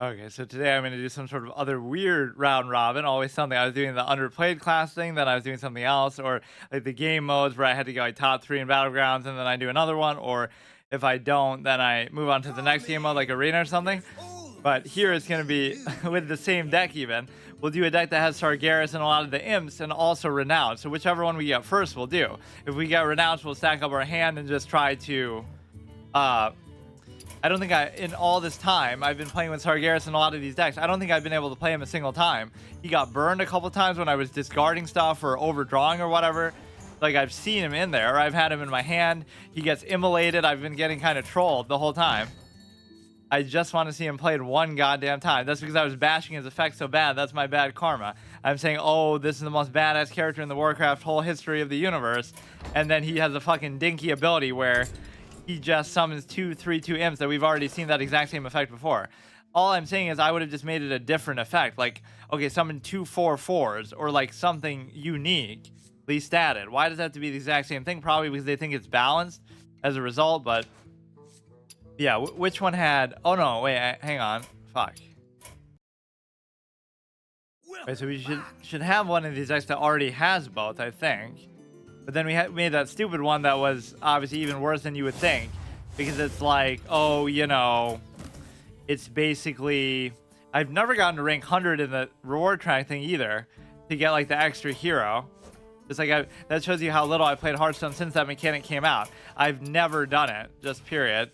Okay, so today I'm going to do some sort of other weird round robin. Always something. I was doing the underplayed class thing, then I was doing something else, or like the game modes where I had to go like top three in battlegrounds, and then I do another one. Or if I don't, then I move on to the next game mode, like arena or something. But here it's going to be with the same deck. Even we'll do a deck that has Sargeras and a lot of the imps, and also renowned. So whichever one we get first, we'll do. If we get renowned, we'll stack up our hand and just try to. Uh, I don't think in all this time, I've been playing with Sargeras in a lot of these decks. I don't think I've been able to play him a single time. He got burned a couple times when I was discarding stuff or overdrawing or whatever. Like, I've seen him in there, or I've had him in my hand. He gets immolated. I've been getting kind of trolled the whole time. I just want to see him played one goddamn time. That's because I was bashing his effect so bad. That's my bad karma. I'm saying, oh, this is the most badass character in the Warcraft whole history of the universe. And then he has a fucking dinky ability where he just summons 2/3/2 imps that we've already seen that exact same effect before. All I'm saying is I would have just made it a different effect. Like, okay, summon 2/4/4s or like something unique, least added. Why does that have to be the exact same thing? Probably because they think it's balanced as a result, but yeah, which one had... Oh no, wait, hang on. Fuck. Wait, so we should have one of these decks that already has both, I think. But then we made that stupid one that was obviously even worse than you would think. Because it's like, oh, you know, it's basically... I've never gotten to rank 100 in the reward track thing either to get like the extra hero. It's like, that shows you how little I played Hearthstone since that mechanic came out. I've never done it, just period.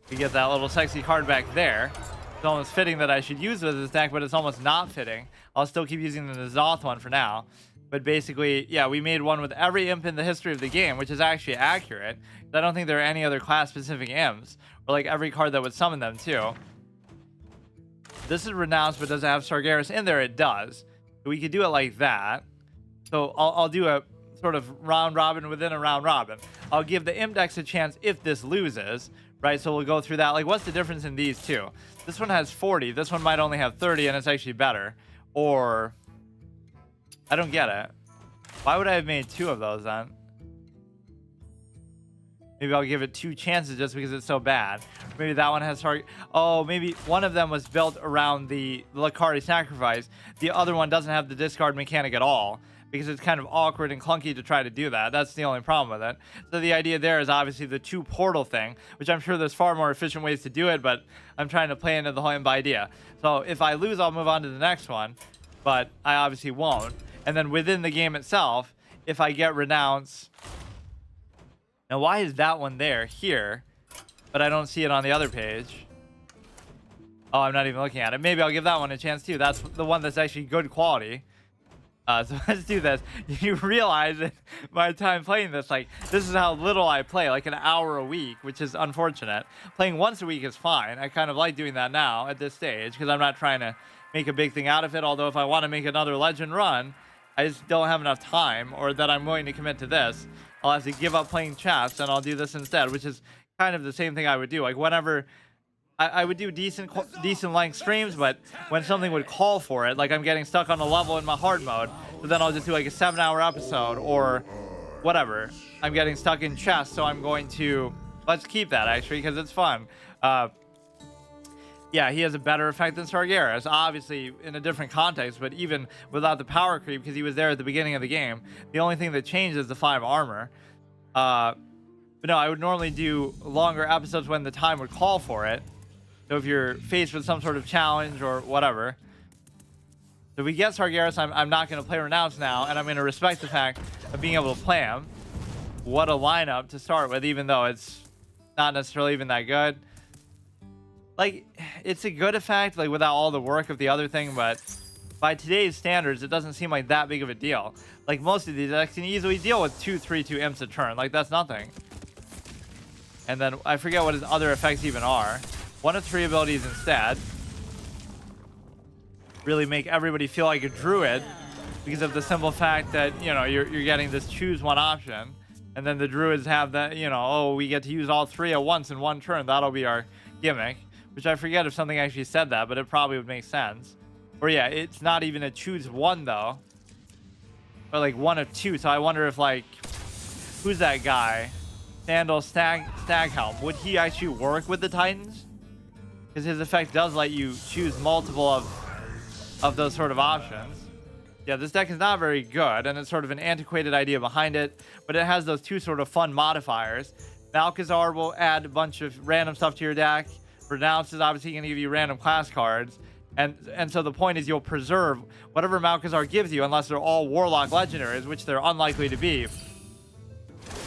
To get that little sexy card back there. It's almost fitting that I should use with this deck, but it's almost not fitting. I'll still keep using the Zoth one for now. But basically, yeah, we made one with every imp in the history of the game, which is actually accurate. I don't think there are any other class-specific imps, or like every card that would summon them too. This is renounced, but does it have Sargeras in there? It does. So we could do it like that. So I'll do a sort of round robin within a round robin. I'll give the imp decks a chance if this loses, right? So we'll go through that. Like, what's the difference in these two? This one has 40. This one might only have 30, and it's actually better. Or... I don't get it. Why would I have made two of those then? Maybe I'll give it two chances just because it's so bad. Maybe that one has target. Oh, maybe one of them was built around the Lakari sacrifice. The other one doesn't have the discard mechanic at all because it's kind of awkward and clunky to try to do that. That's the only problem with it. So the idea there is obviously the two portal thing, which I'm sure there's far more efficient ways to do it, but I'm trying to play into the whole imp idea. So if I lose, I'll move on to the next one, but I obviously won't. And then within the game itself, if I get renounce... Now, why is that one there, here, but I don't see it on the other page? Oh, I'm not even looking at it. Maybe I'll give that one a chance, too. That's the one that's actually good quality. So let's do this. You realize in my time playing this, like, this is how little I play, like an hour a week, which is unfortunate. Playing once a week is fine. I kind of like doing that now at this stage because I'm not trying to make a big thing out of it, although if I want to make another legend run... I just don't have enough time, or that I'm willing to commit to this. I'll have to give up playing chess, and I'll do this instead, which is kind of the same thing I would do. Like, whenever I would do decent length streams, but when something would call for it, like I'm getting stuck on a level in my hard mode, so then I'll just do like a 7-hour episode, or whatever. I'm getting stuck in chess, so I'm going to... Let's keep that, actually, because it's fun. Yeah, he has a better effect than Sargeras, obviously in a different context, but even without the power creep, because he was there at the beginning of the game, the only thing that changed is the 5 armor. But no, I would normally do longer episodes when the time would call for it. So if you're faced with some sort of challenge or whatever. So if we get Sargeras, I'm not going to play Renounce now, and I'm going to respect the fact of being able to play him. What a lineup to start with, even though it's not necessarily even that good. Like, it's a good effect, like, without all the work of the other thing, but by today's standards, it doesn't seem like that big of a deal. Like, most of these decks can easily deal with 2/3/2 imps a turn. Like, that's nothing. And then, I forget what his other effects even are. 1 of 3 abilities instead. Really make everybody feel like a druid, because of the simple fact that, you know, you're getting this choose one option. And then the druids have that, you know, oh, we get to use all 3 at once in 1 turn. That'll be our gimmick. Which I forget if something actually said that, but it probably would make sense. Or yeah, it's not even a choose 1 though. Or like 1 of 2. So I wonder if like, who's that guy? Sandal Stag Helm. Would he actually work with the Titans? because his effect does let you choose multiple of those sort of options. Yeah, this deck is not very good, and it's sort of an antiquated idea behind it, but it has those two sort of fun modifiers. Malchezaar will add a bunch of random stuff to your deck. Renounce is obviously going to give you random class cards. And so the point is you'll preserve whatever Malchezaar gives you, unless they're all Warlock legendaries, which they're unlikely to be.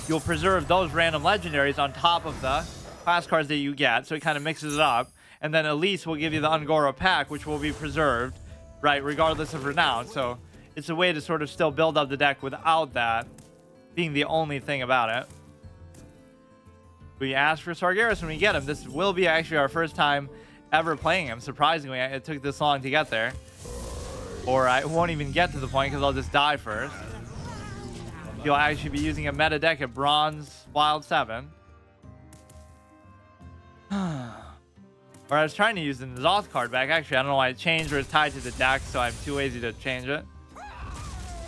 You'll preserve those random legendaries on top of the class cards that you get, so it kind of mixes it up. And then Elise will give you the Ungoro pack, which will be preserved, right, regardless of Renown. So it's a way to sort of still build up the deck without that being the only thing about it. We ask for Sargeras when we get him. This will be actually our first time ever playing him. Surprisingly, it took this long to get there. Or I won't even get to the point because I'll just die first. You'll actually be using a meta deck at Bronze Wild 7. Or I was trying to use the N'Zoth card back. Actually, I don't know why it changed or it's tied to the deck, so I'm too lazy to change it.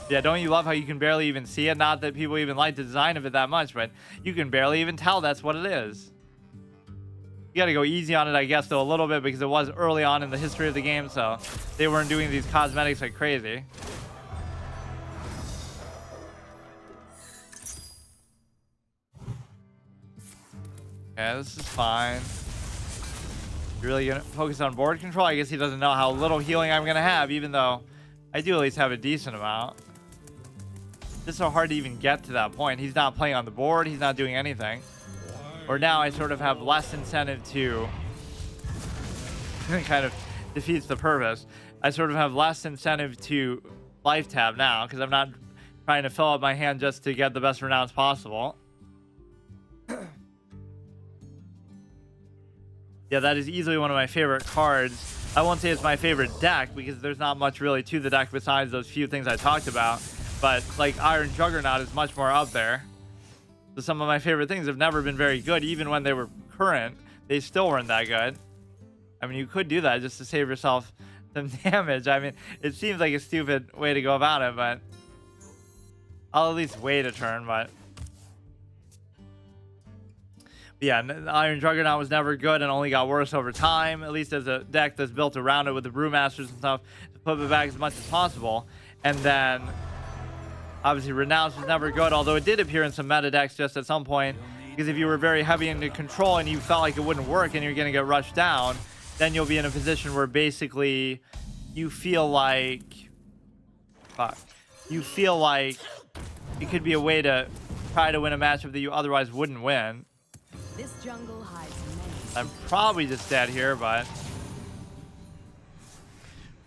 Yeah, don't you love how you can barely even see it? Not that people even like the design of it that much, but you can barely even tell that's what it is. You gotta go easy on it, I guess, though, a little bit, because it was early on in the history of the game, so they weren't doing these cosmetics like crazy. Yeah, this is fine. You're really gonna focus on board control? I guess he doesn't know how little healing I'm gonna have, even though I do at least have a decent amount. It's so hard to even get to that point. He's not playing on the board. He's not doing anything. Or now I sort of have less incentive to... it kind of defeats the purpose. I sort of have less incentive to life tab now, because I'm not trying to fill up my hand just to get the best renounce possible. Yeah, that is easily one of my favorite cards. I won't say it's my favorite deck, because there's not much really to the deck besides those few things I talked about. But, like, Iron Juggernaut is much more up there. So some of my favorite things have never been very good. Even when they were current, they still weren't that good. I mean, you could do that just to save yourself some damage. I mean, it seems like a stupid way to go about it, but I'll at least wait a turn, but yeah, Iron Juggernaut was never good and only got worse over time, at least as a deck that's built around it with the Brewmasters and stuff to put it back as much as possible. And then obviously Renounce was never good, although it did appear in some meta decks just at some point, because if you were very heavy into control and you felt like it wouldn't work and you're going to get rushed down, then you'll be in a position where basically you feel like it could be a way to try to win a matchup that you otherwise wouldn't win. This jungle hides I'm probably just dead here, but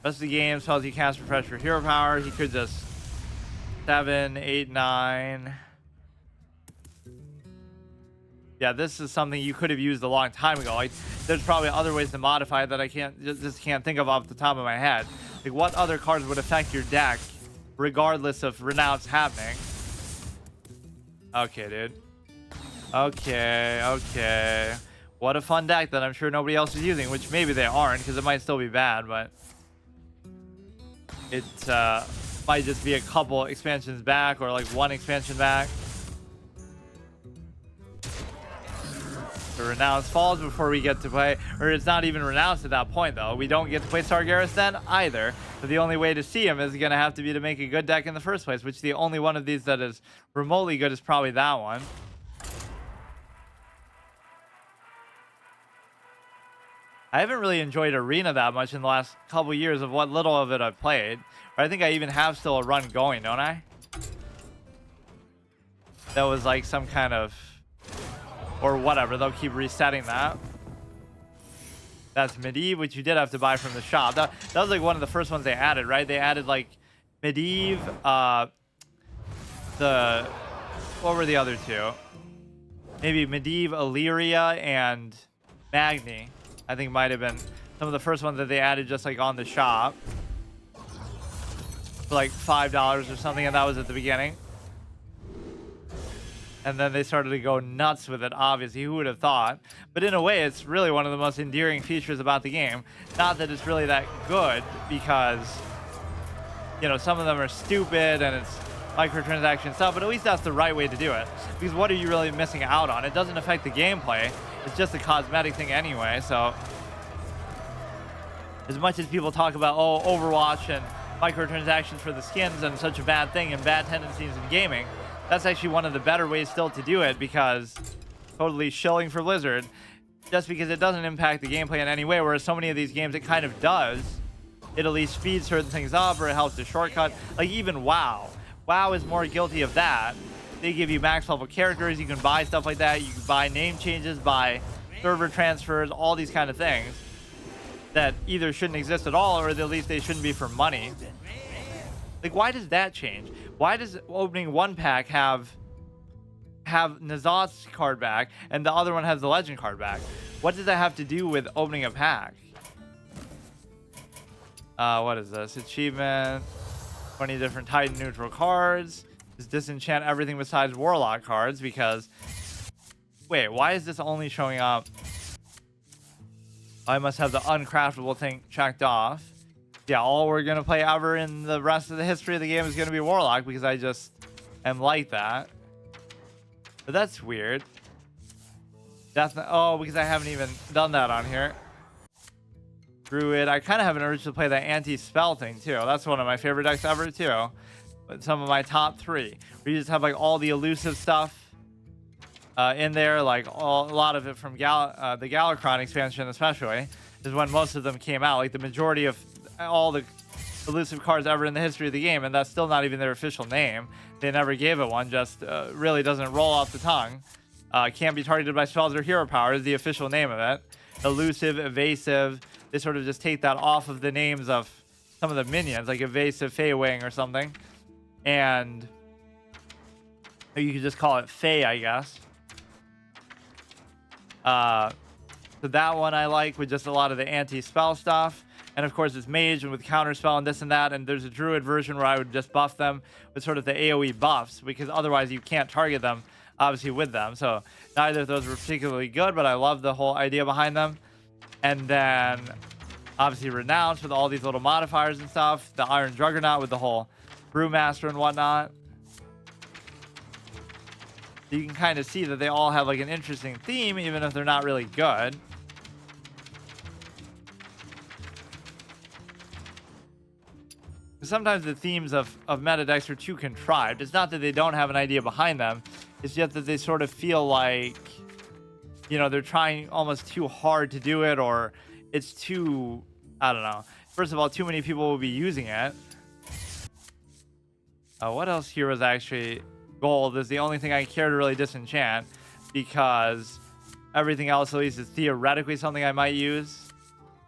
rest of the game tells you cast refresh for hero power. He could just 7, 8, 9. Yeah, this is something you could have used a long time ago. Like, there's probably other ways to modify it that I just can't think of off the top of my head. Like, what other cards would affect your deck regardless of Renounce happening? Okay, dude. Okay. What a fun deck that I'm sure nobody else is using, which maybe they aren't, because it might still be bad, but it might just be a couple expansions back, or like one expansion back. The Renounce falls before we get to play, or it's not even Renounced at that point, though. We don't get to play Sargeras then either. So the only way to see him is going to have to be to make a good deck in the first place, which the only one of these that is remotely good is probably that one. I haven't really enjoyed Arena that much in the last couple years of what little of it I've played. But I think I even have still a run going, don't I? That was like some kind of... or whatever, they'll keep resetting that. That's Medivh, which you did have to buy from the shop. That was like one of the first ones they added, right? They added like Medivh, what were the other two? Maybe Medivh, Illyria, and Magni. I think might have been some of the first ones that they added just like on the shop. For like $5 or something, and that was at the beginning. And then they started to go nuts with it, obviously. Who would have thought? But in a way, it's really one of the most endearing features about the game. Not that it's really that good, because, you know, some of them are stupid and it's microtransaction stuff, but at least that's the right way to do it. Because what are you really missing out on? It doesn't affect the gameplay. It's just a cosmetic thing anyway, so as much as people talk about, oh, Overwatch and microtransactions for the skins and such a bad thing and bad tendencies in gaming, that's actually one of the better ways still to do it, because totally shilling for Blizzard, just because it doesn't impact the gameplay in any way, whereas so many of these games it kind of does. It at least speeds certain things up, or it helps to shortcut. Like even WoW is more guilty of that. They give you max level characters, you can buy stuff like that, you can buy name changes, buy server transfers, all these kind of things that either shouldn't exist at all, or at least they shouldn't be for money. Like, why does that change? Why does opening one pack have N'Zoth's card back and the other one has the legend card back? What does that have to do with opening a pack? What is this? Achievement, 20 different Titan neutral cards. Just disenchant everything besides Warlock cards, because wait, why is this only showing up? I must have the uncraftable thing checked off. Yeah, all we're gonna play ever in the rest of the history of the game is gonna be Warlock, because I just am like that. But that's weird. Oh, because I haven't even done that on here. Druid. I kind of have an urge to play that anti-spell thing too. That's one of my favorite decks ever too. But some of my top 3, where you just have like all the elusive stuff in there, like a lot of it from the Galakron expansion especially, is when most of them came out. Like the majority of all the elusive cards ever in the history of the game, and that's still not even their official name. They never gave it one, just really doesn't roll off the tongue. Can't be targeted by spells or hero power is the official name of it. Elusive, evasive, they sort of just take that off of the names of some of the minions, like evasive Feywing or something. And you could just call it Fey, I guess. So that one I like, with just a lot of the anti-spell stuff. And of course it's mage and with counterspell and this and that. And there's a druid version where I would just buff them with sort of the AoE buffs, because otherwise you can't target them obviously with them. So neither of those were particularly good, but I love the whole idea behind them. And then obviously Renounce with all these little modifiers and stuff. The Iron Juggernaut with the whole Brewmaster and whatnot. You can kind of see that they all have like an interesting theme, even if they're not really good. Sometimes the themes of meta decks are too contrived. It's not that they don't have an idea behind them. It's just that they sort of feel like, you know, they're trying almost too hard to do it, or it's too, I don't know. First of all, too many people will be using it. What else here was actually gold is the only thing I care to really disenchant, because everything else at least is theoretically something I might use.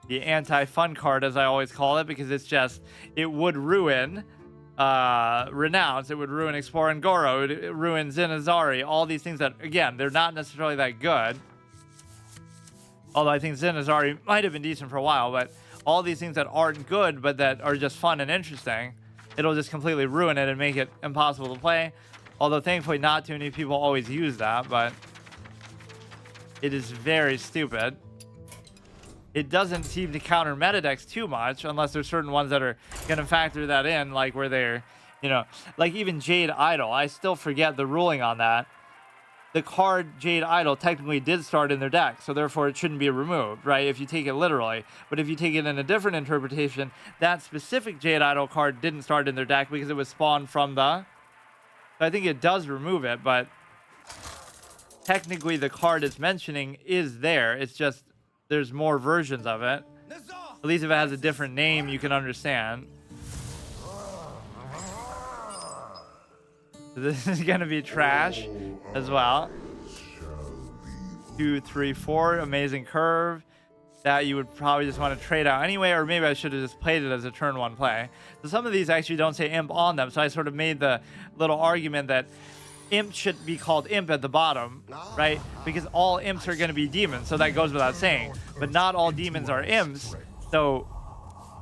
The anti-fun card, as I always call it, because it's just, it would ruin Renounce, it would ruin Explore and Goro, it would ruin Zinazari, all these things that, again, they're not necessarily that good. Although I think Zinazari might have been decent for a while, but all these things that aren't good but that are just fun and interesting, it'll just completely ruin it and make it impossible to play. Although thankfully not too many people always use that, but it is very stupid. It doesn't seem to counter meta decks too much, unless there's certain ones that are going to factor that in, like where they're, you know, like even Jade Idol. I still forget the ruling on that. The card Jade Idol technically did start in their deck, so therefore it shouldn't be removed, right? If you take it literally. But if you take it in a different interpretation, that specific Jade Idol card didn't start in their deck because it was spawned from the... So I think it does remove it, but technically the card it's mentioning is there. It's just there's more versions of it. At least if it has a different name, you can understand. So this is going to be trash as well. 2, 3, 4. Amazing curve. That you would probably just want to trade out anyway, or maybe I should have just played it as a turn 1 play. So some of these actually don't say imp on them, so I sort of made the little argument that imp should be called imp at the bottom, right? Because all imps are going to be demons, so that goes without saying. But not all demons are imps, so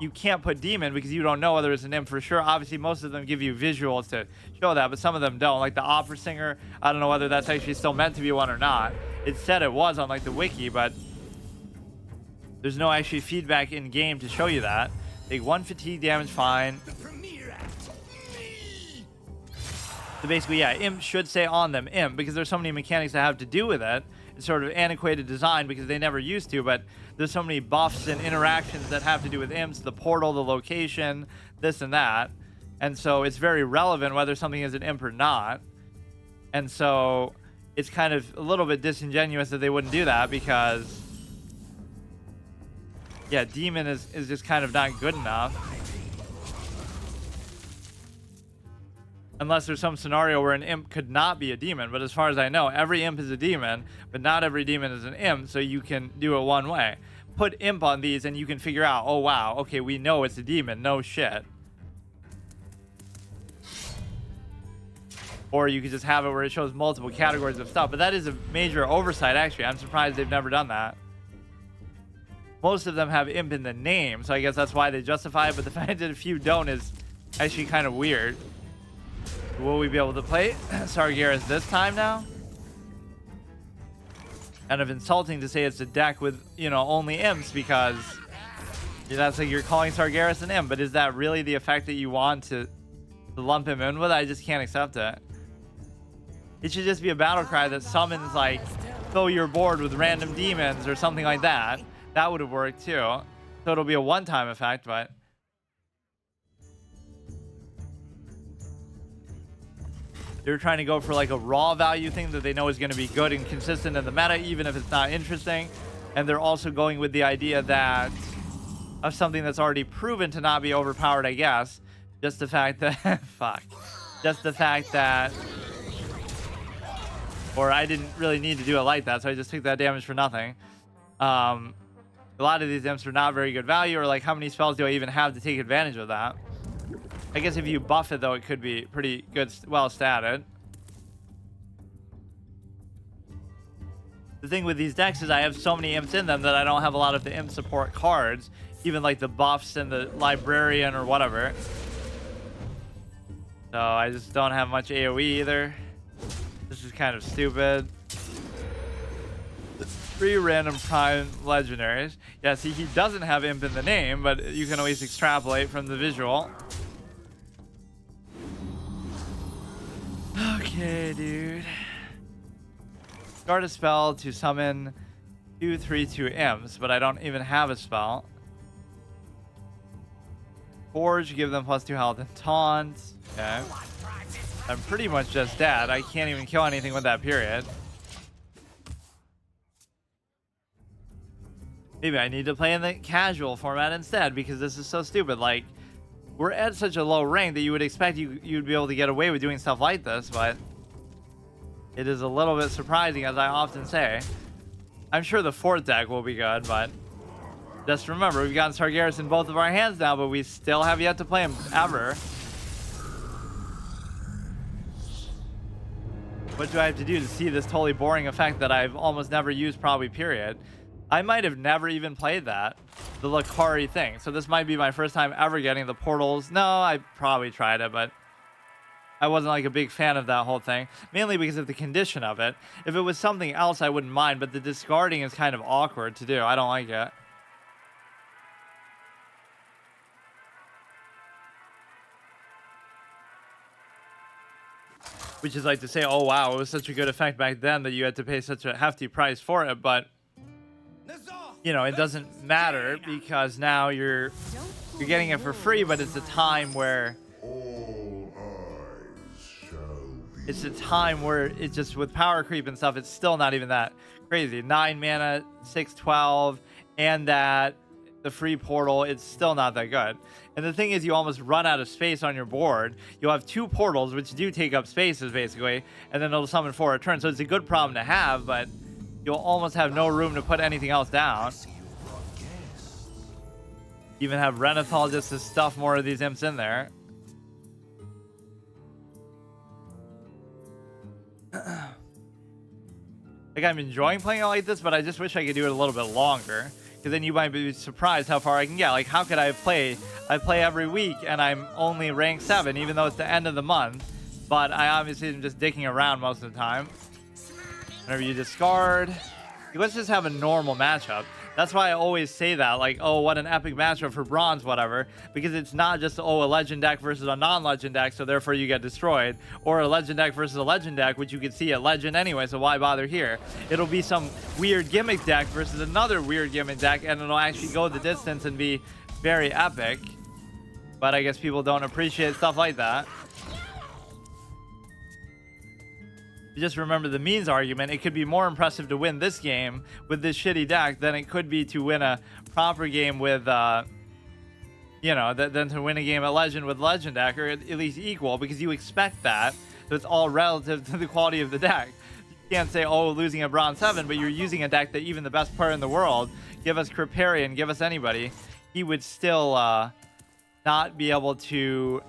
you can't put demon because you don't know whether it's an imp for sure. Obviously, most of them give you visuals to show that, but some of them don't. Like the opera singer, I don't know whether that's actually still meant to be one or not. It said it was on like the wiki, but there's no actually feedback in game to show you that. Take 1 fatigue damage, fine. So basically, yeah, imp should say on them imp, because there's so many mechanics that have to do with it. It's sort of antiquated design because they never used to, but there's so many buffs and interactions that have to do with imps, the portal, the location, this and that. And so it's very relevant whether something is an imp or not. And so it's kind of a little bit disingenuous that they wouldn't do that because, yeah, demon is just kind of not good enough. Unless there's some scenario where an imp could not be a demon. But as far as I know, every imp is a demon, but not every demon is an imp, so you can do it one way. Put imp on these and you can figure out, oh wow, okay, we know it's a demon, no shit. Or you could just have it where it shows multiple categories of stuff. But that is a major oversight, actually. I'm surprised they've never done that. Most of them have imp in the name, so I guess that's why they justify it. But the fact that a few don't is actually kind of weird. Will we be able to play Sargeras this time now? Kind of insulting to say it's a deck with, you know, only imps because that's like you're calling Sargeras an imp. But is that really the effect that you want to lump him in with? I just can't accept it. It should just be a battle cry that summons, like, fill your board with random demons or something like that. That would have worked too. So it'll be a one-time effect, but they're trying to go for like a raw value thing that they know is going to be good and consistent in the meta, even if it's not interesting. And they're also going with the idea that of something that's already proven to not be overpowered, I guess. Just the fact that fuck. Just the fact that, or I didn't really need to do it like that, so I just took that damage for nothing. A lot of these imps are not very good value, or like how many spells do I even have to take advantage of that? I guess if you buff it though, it could be pretty good, well statted. The thing with these decks is I have so many imps in them that I don't have a lot of the imp support cards, even like the buffs and the librarian or whatever. So I just don't have much AoE either. This is kind of stupid. 3 random prime legendaries. Yeah, see, he doesn't have imp in the name, but you can always extrapolate from the visual. Okay, dude. Start a spell to summon 2/3/2 imps, but I don't even have a spell. Forge, give them +2 health and taunt. Okay. I'm pretty much just dead. I can't even kill anything with that period. Maybe I need to play in the casual format instead because this is so stupid. Like, we're at such a low rank that you would expect you'd be able to get away with doing stuff like this, but it is a little bit surprising, as I often say. I'm sure the 4th deck will be good, but just remember, we've gotten Sargeras in both of our hands now, but we still have yet to play him ever. What do I have to do to see this totally boring effect that I've almost never used, probably, period? I might have never even played that, the Lakari thing. So this might be my first time ever getting the portals. No, I probably tried it, but I wasn't like a big fan of that whole thing. Mainly because of the condition of it. If it was something else, I wouldn't mind, but the discarding is kind of awkward to do. I don't like it. Which is like to say, oh wow, it was such a good effect back then that you had to pay such a hefty price for it, but you know, it doesn't matter because now you're getting it for free, but it's a time where it's just with power creep and stuff, it's still not even that crazy. 9 mana, 6/12, and that the free portal, it's still not that good. And the thing is, you almost run out of space on your board. You'll have 2 portals, which do take up spaces basically, and then it'll summon 4 a turn. So it's a good problem to have, but you'll almost have no room to put anything else down. Even have Renathal just to stuff more of these imps in there. Like, I'm enjoying playing it like this, but I just wish I could do it a little bit longer. Because then you might be surprised how far I can get. Like, how could I play? I play every week, and I'm only rank 7, even though it's the end of the month. But I obviously am just dicking around most of the time. Whenever you discard, let's just have a normal matchup. That's why I always say that, like, oh, what an epic matchup for bronze, whatever, because it's not just, oh, a legend deck versus a non-legend deck, so therefore you get destroyed, or a legend deck versus a legend deck, which you can see at legend anyway, so why bother here? It'll be some weird gimmick deck versus another weird gimmick deck, and it'll actually go the distance and be very epic. But I guess people don't appreciate stuff like that. Just remember the means argument. It could be more impressive to win this game with this shitty deck than it could be to win a proper game with you know, than to win a game at legend with legend deck, or at least equal, because you expect that. So it's all relative to the quality of the deck. You can't say, oh, losing a bronze 7, but you're using a deck that even the best player in the world, give us Kripparrian, give us anybody, he would still not be able to.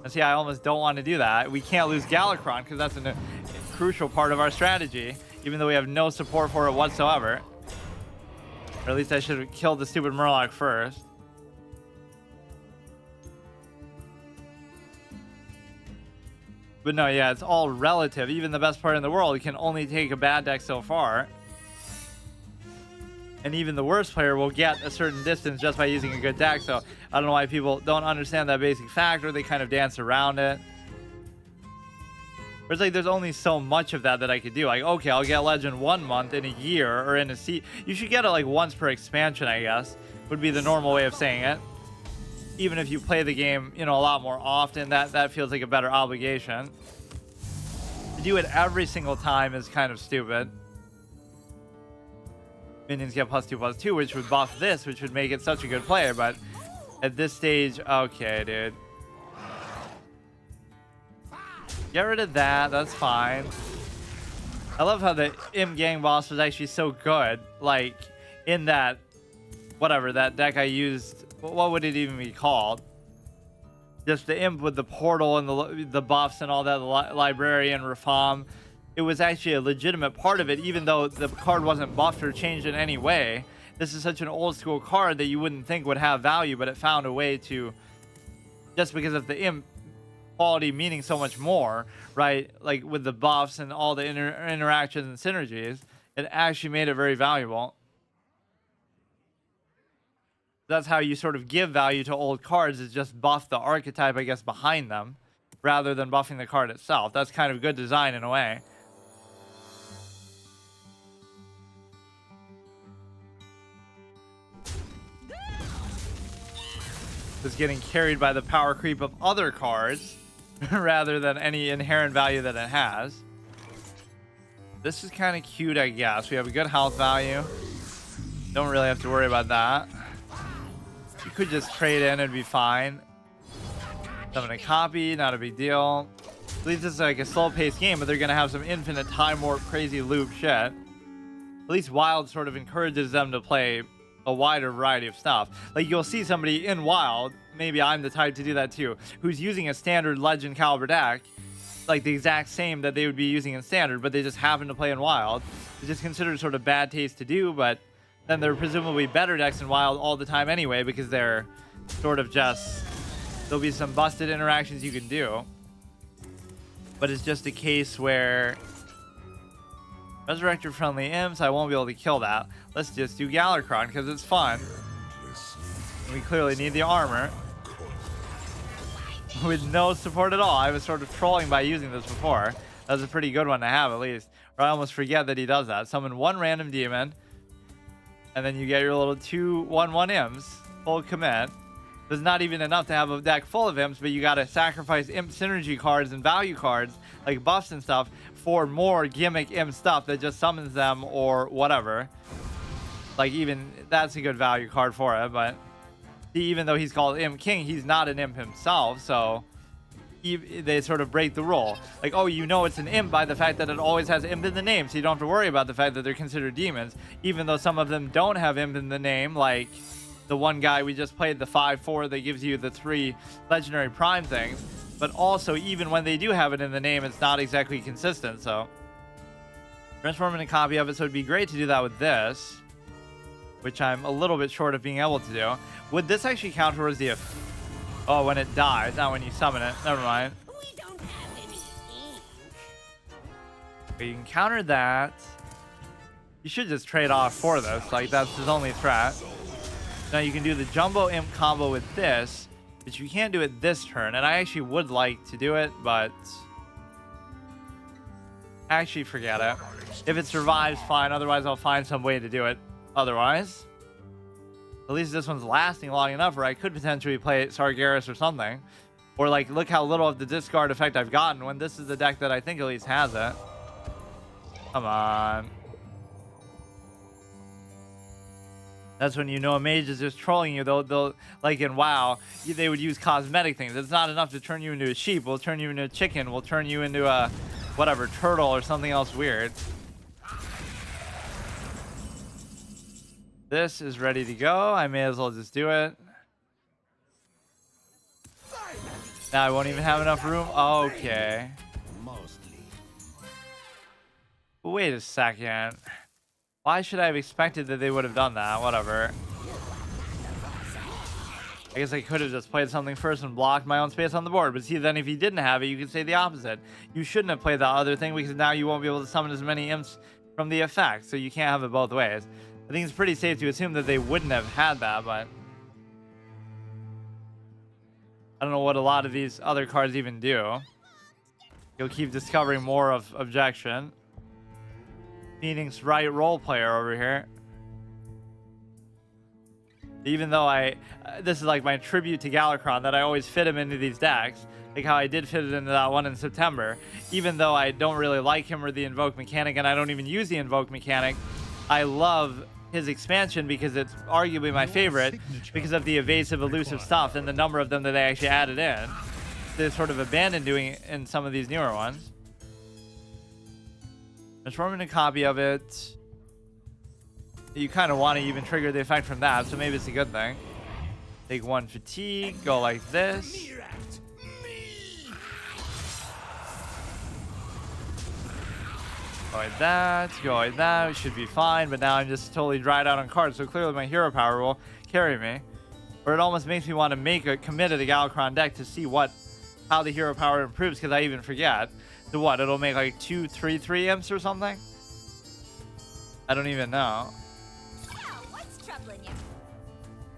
See, I almost don't want to do that. We can't lose Galakron because that's a crucial part of our strategy, even though we have no support for it whatsoever. Or at least I should have killed the stupid Murloc first. But no, yeah, it's all relative. Even the best player in the world can only take a bad deck so far. And even the worst player will get a certain distance just by using a good deck. So I don't know why people don't understand that basic fact, or they kind of dance around it. It's like there's only so much of that I could do. Like, okay, I'll get Legend 1 month in a year, or in a season. You should get it like once per expansion, I guess, would be the normal way of saying it. Even if you play the game, you know, a lot more often, that feels like a better obligation. To do it every single time is kind of stupid. Minions get +2/+2, which would buff this, which would make it such a good player, but at this stage, okay, dude. Get rid of that, that's fine. I love how the Imp Gang boss was actually so good, like, in that, whatever, that deck I used, what would it even be called? Just the Imp with the portal and the buffs and all that, the Librarian, Rafam. It was actually a legitimate part of it, even though the card wasn't buffed or changed in any way. This is such an old school card that you wouldn't think would have value, but it found a way to, just because of the Imp quality meaning so much more, right? Like with the buffs and all the interactions and synergies, it actually made it very valuable. That's how you sort of give value to old cards, is just buff the archetype, I guess, behind them, rather than buffing the card itself. That's kind of good design in a way. Is getting carried by the power creep of other cards rather than any inherent value that it has. This is kind of cute, I guess. We have a good health value. Don't really have to worry about that. You could just trade in and be fine. Summon a copy, not a big deal. At least it's like a slow-paced game, but they're going to have some infinite time warp crazy loop shit. At least Wild sort of encourages them to play a wider variety of stuff. Like, you'll see somebody in Wild, maybe I'm the type to do that too, who's using a standard Legend caliber deck, like the exact same that they would be using in Standard, but they just happen to play in Wild. It's just considered sort of bad taste to do, but then they're presumably better decks in Wild all the time anyway, because they're sort of just, there'll be some busted interactions you can do. But it's just a case where Resurrector friendly imps, I won't be able to kill that. Let's just do Galakron because it's fun. We clearly need the armor. With no support at all. I was sort of trolling by using this before. That was a pretty good one to have, at least. Or I almost forget that he does that. Summon one random demon, and then you get your little 2/1/1 imps. Full commit. There's not even enough to have a deck full of imps, but you gotta sacrifice imp synergy cards and value cards, like buffs and stuff, for more gimmick imp stuff that just summons them or whatever. Like, even that's a good value card for it, but even though he's called Imp King, he's not an imp himself, so they sort of break the rule. Like, oh, you know it's an imp by the fact that it always has imp in the name, so you don't have to worry about the fact that they're considered demons, even though some of them don't have imp in the name, like the one guy we just played, the 5/4 that gives you the 3 legendary prime things. But also, even when they do have it in the name, it's not exactly consistent, so transforming a copy of it, so it'd be great to do that with this, which I'm a little bit short of being able to do. Would this actually count towards the... Oh, when it dies, not when you summon it. Never mind. We don't have any. Okay, you can counter that. You should just trade off for this. Like, that's his only threat. Now you can do the Jumbo Imp combo with this, but you can't do it this turn. And I actually would like to do it, but actually forget it. If it survives, fine. Otherwise, I'll find some way to do it. Otherwise, at least this one's lasting long enough where I could potentially play Sargeras or something. Or like, look how little of the discard effect I've gotten when this is the deck that I think at least has it. Come on. That's when you know a mage is just trolling you. They'll like in WoW, they would use cosmetic things. It's not enough to turn you into a sheep. We'll turn you into a chicken. We'll turn you into a whatever, turtle or something else weird. This is ready to go. I may as well just do it. Now I won't even have enough room. Okay. Wait a second. Why should I have expected that they would have done that? Whatever. I guess I could have just played something first and blocked my own space on the board. But see, then if you didn't have it, you could say the opposite. You shouldn't have played that other thing because now you won't be able to summon as many imps from the effect. So you can't have it both ways. I think it's pretty safe to assume that they wouldn't have had that, but I don't know what a lot of these other cards even do. You'll keep discovering more of objection. Phoenix Wright role player over here. Even though this is like my tribute to Galakron, that I always fit him into these decks, like how I did fit it into that one in September. Even though I don't really like him or the invoke mechanic, and I don't even use the invoke mechanic, I love his expansion because it's arguably my favorite because of the evasive, elusive stuff and the number of them that they actually added in. They sort of abandoned doing it in some of these newer ones. Transforming a copy of it. You kind of want to even trigger the effect from that, so maybe it's a good thing. Take one fatigue, go like this. Go like that, go like that. We should be fine, but now I'm just totally dried out on cards, so clearly my hero power will carry me. Or it almost makes me want to make a committed Galakron deck to see how the hero power improves, because I even forget. So what, it'll make like 2/3/3 imps or something? I don't even know. What's troubling you?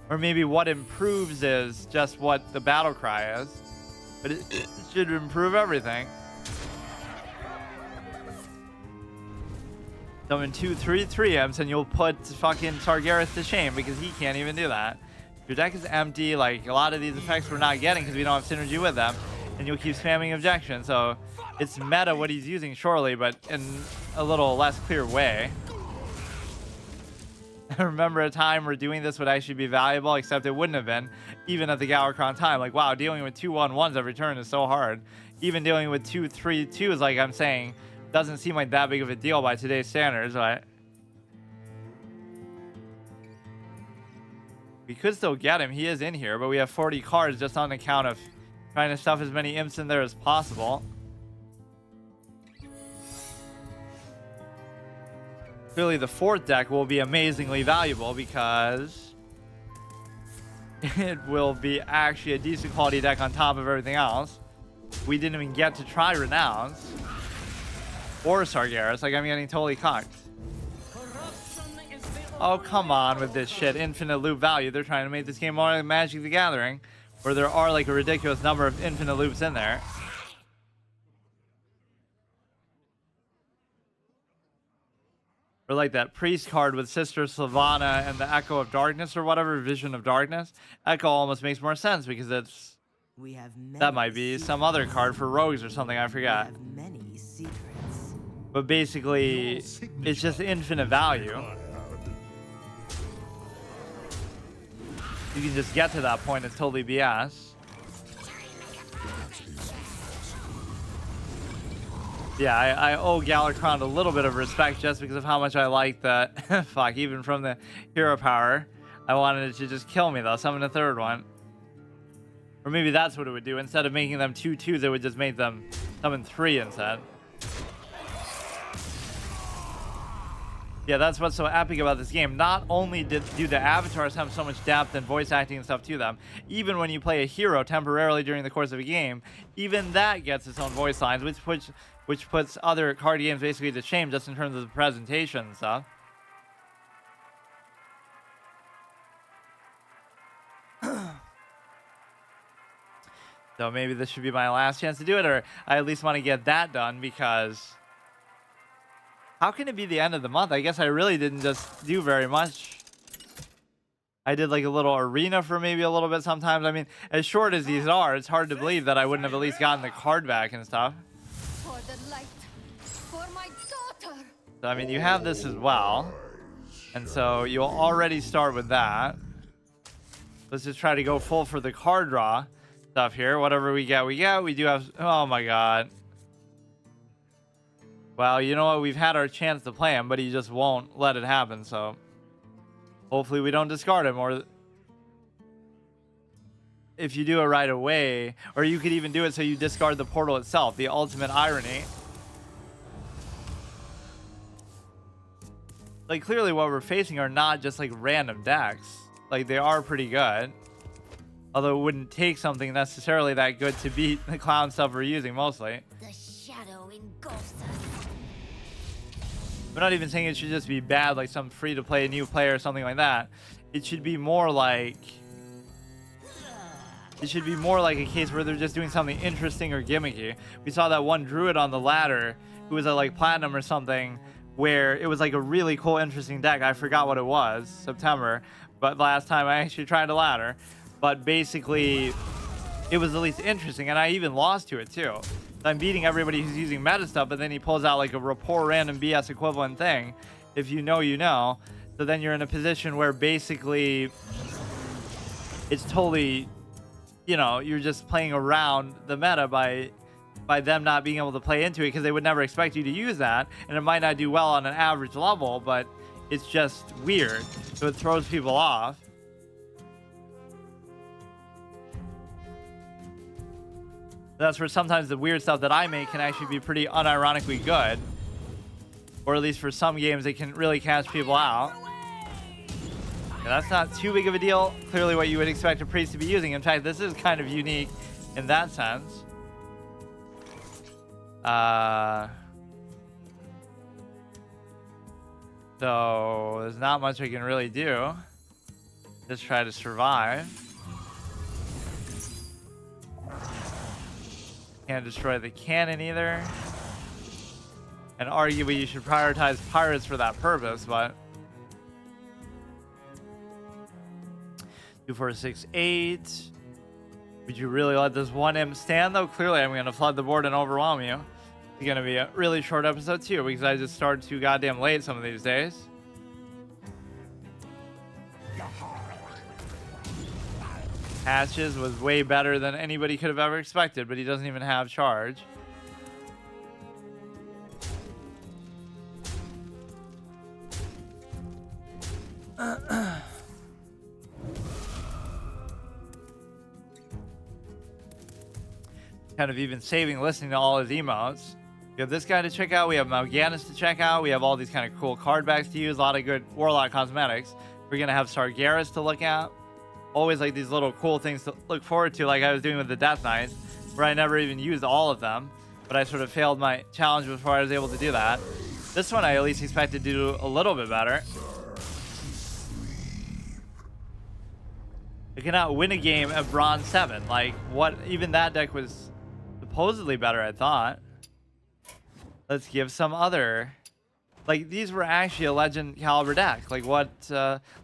Or maybe what improves is just what the battle cry is. But it should improve everything. Summon 2/3/3 imps and you'll put fucking Sargeras to shame because he can't even do that. Your deck is empty, like a lot of these effects we're not getting because we don't have synergy with them. And you'll keep spamming objection, so it's meta what he's using, surely, but in a little less clear way. I remember a time where doing this would actually be valuable, except it wouldn't have been, even at the Galakron time. Like, wow, dealing with 2/1/1s every turn is so hard. Even dealing with 2/3/2s, like I'm saying, doesn't seem like that big of a deal by today's standards, but we could still get him. He is in here, but we have 40 cards just on account of trying to stuff as many imps in there as possible. Clearly the fourth deck will be amazingly valuable because it will be actually a decent quality deck on top of everything else. We didn't even get to try Renounce or Sargeras. Like, I'm getting totally cocked. Oh, come on with this shit. Infinite loop value. They're trying to make this game more like Magic the Gathering, where there are like a ridiculous number of infinite loops in there. Or like that priest card with Sister Sylvana and the Echo of Darkness or whatever, Vision of Darkness. Echo almost makes more sense because it's that might be some other card for rogues or something, I forgot. Many secrets. But basically, it's just infinite value. You can just get to that point, it's totally BS. Yeah, I owe Galakron a little bit of respect just because of how much I like that. Fuck, even from the hero power. I wanted it to just kill me though, summon a third one. Or maybe that's what it would do. Instead of making them 2/2s, it would just make them summon 3 instead. Yeah, that's what's so epic about this game. Not only do the avatars have so much depth and voice acting and stuff to them, even when you play a hero temporarily during the course of a game, even that gets its own voice lines, which puts other card games basically to shame just in terms of the presentation and stuff. So maybe this should be my last chance to do it, or I at least want to get that done, because how can it be the end of the month? I guess I really didn't just do very much. I did like a little arena for maybe a little bit sometimes. I mean, as short as these are, it's hard to believe that I wouldn't have at least gotten the card back and stuff. For the light, for my daughter. So, I mean, you have this as well. And so you'll already start with that. Let's just try to go full for the card draw stuff here. Whatever we get, we get. We do have... Oh, my God. Well, you know what? We've had our chance to play him, but he just won't let it happen, so... Hopefully we don't discard him, or... If you do it right away, or you could even do it so you discard the portal itself. The ultimate irony. Like, clearly what we're facing are not just, like, random decks. Like, they are pretty good. Although it wouldn't take something necessarily that good to beat the clown stuff we're using, mostly. The shadow engulfs us. We're not even saying it should just be bad, like some free-to-play new player or something like that. It should be more like... It should be more like a case where they're just doing something interesting or gimmicky. We saw that one druid on the ladder who was at, like, platinum or something, where it was like a really cool, interesting deck. I forgot what it was, September, but last time I actually tried a ladder. But basically, it was at least interesting, and I even lost to it too. I'm beating everybody who's using meta stuff, but then he pulls out like a rapport random BS equivalent thing. If you know, you know. So then you're in a position where basically it's totally, you know, you're just playing around the meta by them not being able to play into it, because they would never expect you to use that, and it might not do well on an average level, but it's just weird, so it throws people off. That's where sometimes the weird stuff that I make can actually be pretty unironically good, or at least for some games it can really catch people out. And that's not too big of a deal. Clearly what you would expect a priest to be using. In fact, this is kind of unique in that sense. So there's not much I can really do. Just try to survive. Can't destroy the cannon either. And arguably you should prioritize pirates for that purpose, but 2, 4, 6, 8. Would you really let this 1M stand, though? Clearly, I'm going to flood the board and overwhelm you. It's going to be a really short episode, too, because I just started too goddamn late some of these days. Hatches was way better than anybody could have ever expected, but he doesn't even have charge. Kind of even saving listening to all his emotes. We have this guy to check out. We have Mal'Ganis to check out. We have all these kind of cool card backs to use. A lot of good Warlock cosmetics. We're going to have Sargeras to look at. Always like these little cool things to look forward to, like I was doing with the Death Knights, where I never even used all of them. But I sort of failed my challenge before I was able to do that. This one I at least expected to do a little bit better. I cannot win a game at Bronze 7. Like, what? Even that deck was supposedly better, I thought. Let's give some other... Like, these were actually a Legend caliber deck. Like, what...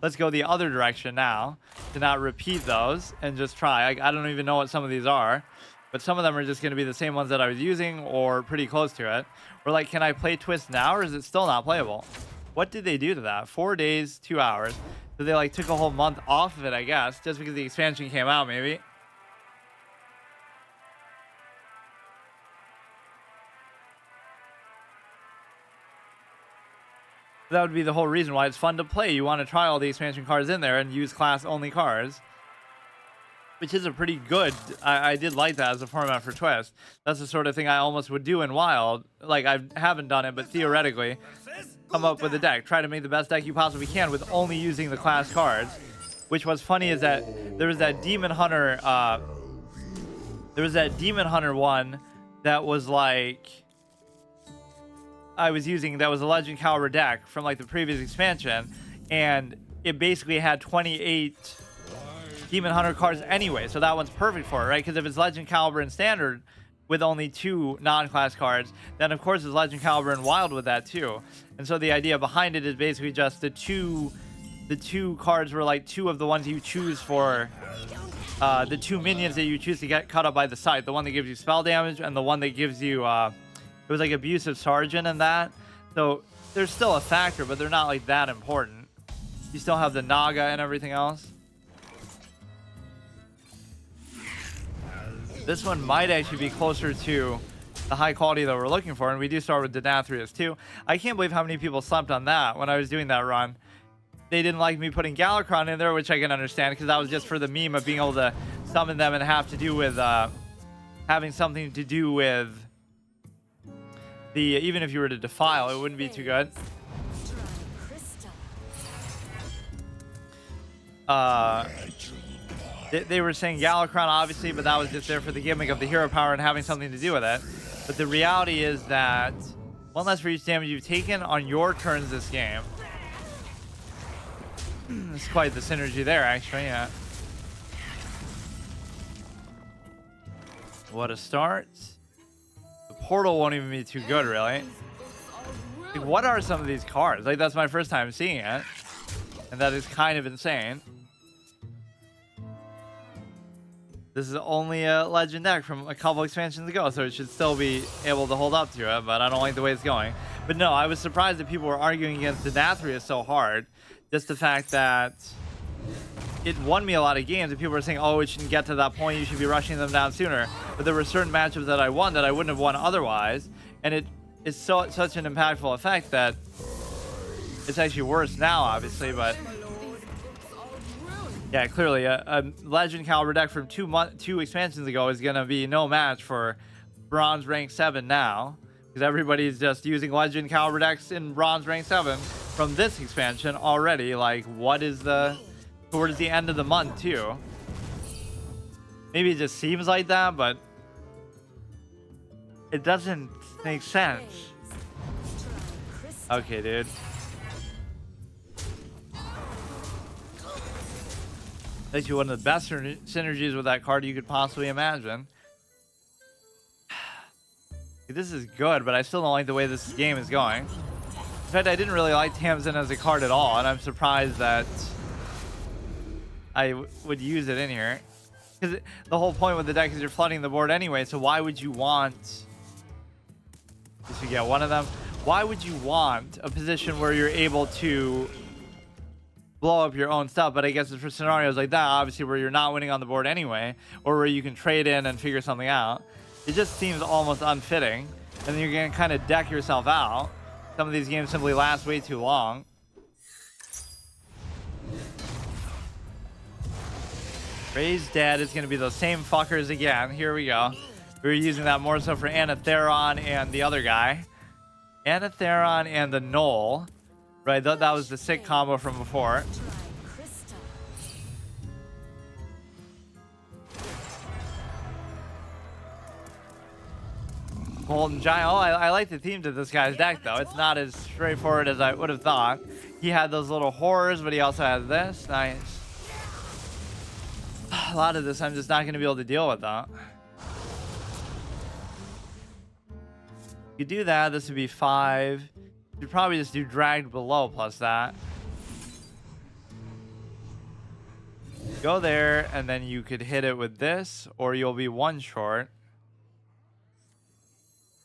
let's go the other direction now. To not repeat those and just try. I don't even know what some of these are. But some of them are just going to be the same ones that I was using or pretty close to it. Or, like, can I play Twist now or is it still not playable? What did they do to that? 4 days, 2 hours. So they, like, took a whole month off of it, I guess. Just because the expansion came out, maybe. That would be the whole reason why it's fun to play. You want to try all the expansion cards in there and use class-only cards. Which is a pretty good... I did like that as a format for Twist. That's the sort of thing I almost would do in Wild. Like, I haven't done it, but theoretically, come up with a deck. Try to make the best deck you possibly can with only using the class cards. Which what's funny is that there was that Demon Hunter... there was that Demon Hunter one that was like... I was using, that was a Legend caliber deck from like the previous expansion, and it basically had 28 Demon Hunter cards anyway, so that one's perfect for it, right? Because if it's Legend Caliber and Standard with only 2 non-class cards, then of course it's Legend Caliber and Wild with that too. And so the idea behind it is basically just the two cards were like 2 of the ones you choose for the 2 minions that you choose to get cut up by the scythe. The one that gives you spell damage and the one that gives you it was like Abusive Sergeant and that. So there's still a factor, but they're not like that important. You still have the Naga and everything else. This one might actually be closer to the high quality that we're looking for, and we do start with Denathrius too. I can't believe how many people slept on that when I was doing that run. They didn't like me putting Galakron in there, which I can understand because that was just for the meme of being able to summon them and have to do with having something to do with the even if you were to defile, it wouldn't be too good. They were saying Galakron obviously, but that was just there for the gimmick of the hero power and having something to do with it. But the reality is that 1 less for each damage you've taken on your turns this game. It's quite the synergy there, actually. Yeah. What a start. The portal won't even be too good, really. Like, what are some of these cards? Like, that's my first time seeing it, and that is kind of insane. This is only a legend deck from a couple expansions ago, so it should still be able to hold up to it, but I don't like the way it's going. But no, I was surprised that people were arguing against Denathrius so hard. Just the fact that it won me a lot of games, and people were saying, oh, it shouldn't get to that point, you should be rushing them down sooner. But there were certain matchups that I won that I wouldn't have won otherwise, and it is such an impactful effect that it's actually worse now, obviously, but yeah, clearly a Legend Caliber deck from 2 expansions ago is going to be no match for Bronze Rank 7 now, because everybody's just using Legend Caliber decks in Bronze Rank 7 from this expansion already. Like, what is towards the end of the month too? Maybe it just seems like that, but it doesn't make sense. Okay, dude. Actually, one of the best synergies with that card you could possibly imagine. This is good, but I still don't like the way this game is going. In fact, I didn't really like Tamsin as a card at all, and I'm surprised that I would use it in here. Because the whole point with the deck is you're flooding the board anyway, so why would you want... Just to get one of them. Why would you want a position where you're able to blow up your own stuff? But I guess it's for scenarios like that, obviously, where you're not winning on the board anyway, or where you can trade in and figure something out. It just seems almost unfitting, and then you're going to kind of deck yourself out. Some of these games simply last way too long. Ray's dead. It's going to be those same fuckers again. Here we go. We were using that more so for Anatheron and the other guy. Anatheron and the Knoll. Right, that was the sick combo from before. Golden Giant. Oh, I like the theme to this guy's deck, though. It's not as straightforward as I would have thought. He had those little horrors, but he also has this. Nice. A lot of this I'm just not going to be able to deal with, though. You do that, this would be 5. You'd probably just do Dragged Below plus that. Go there, and then you could hit it with this, or you'll be 1 short.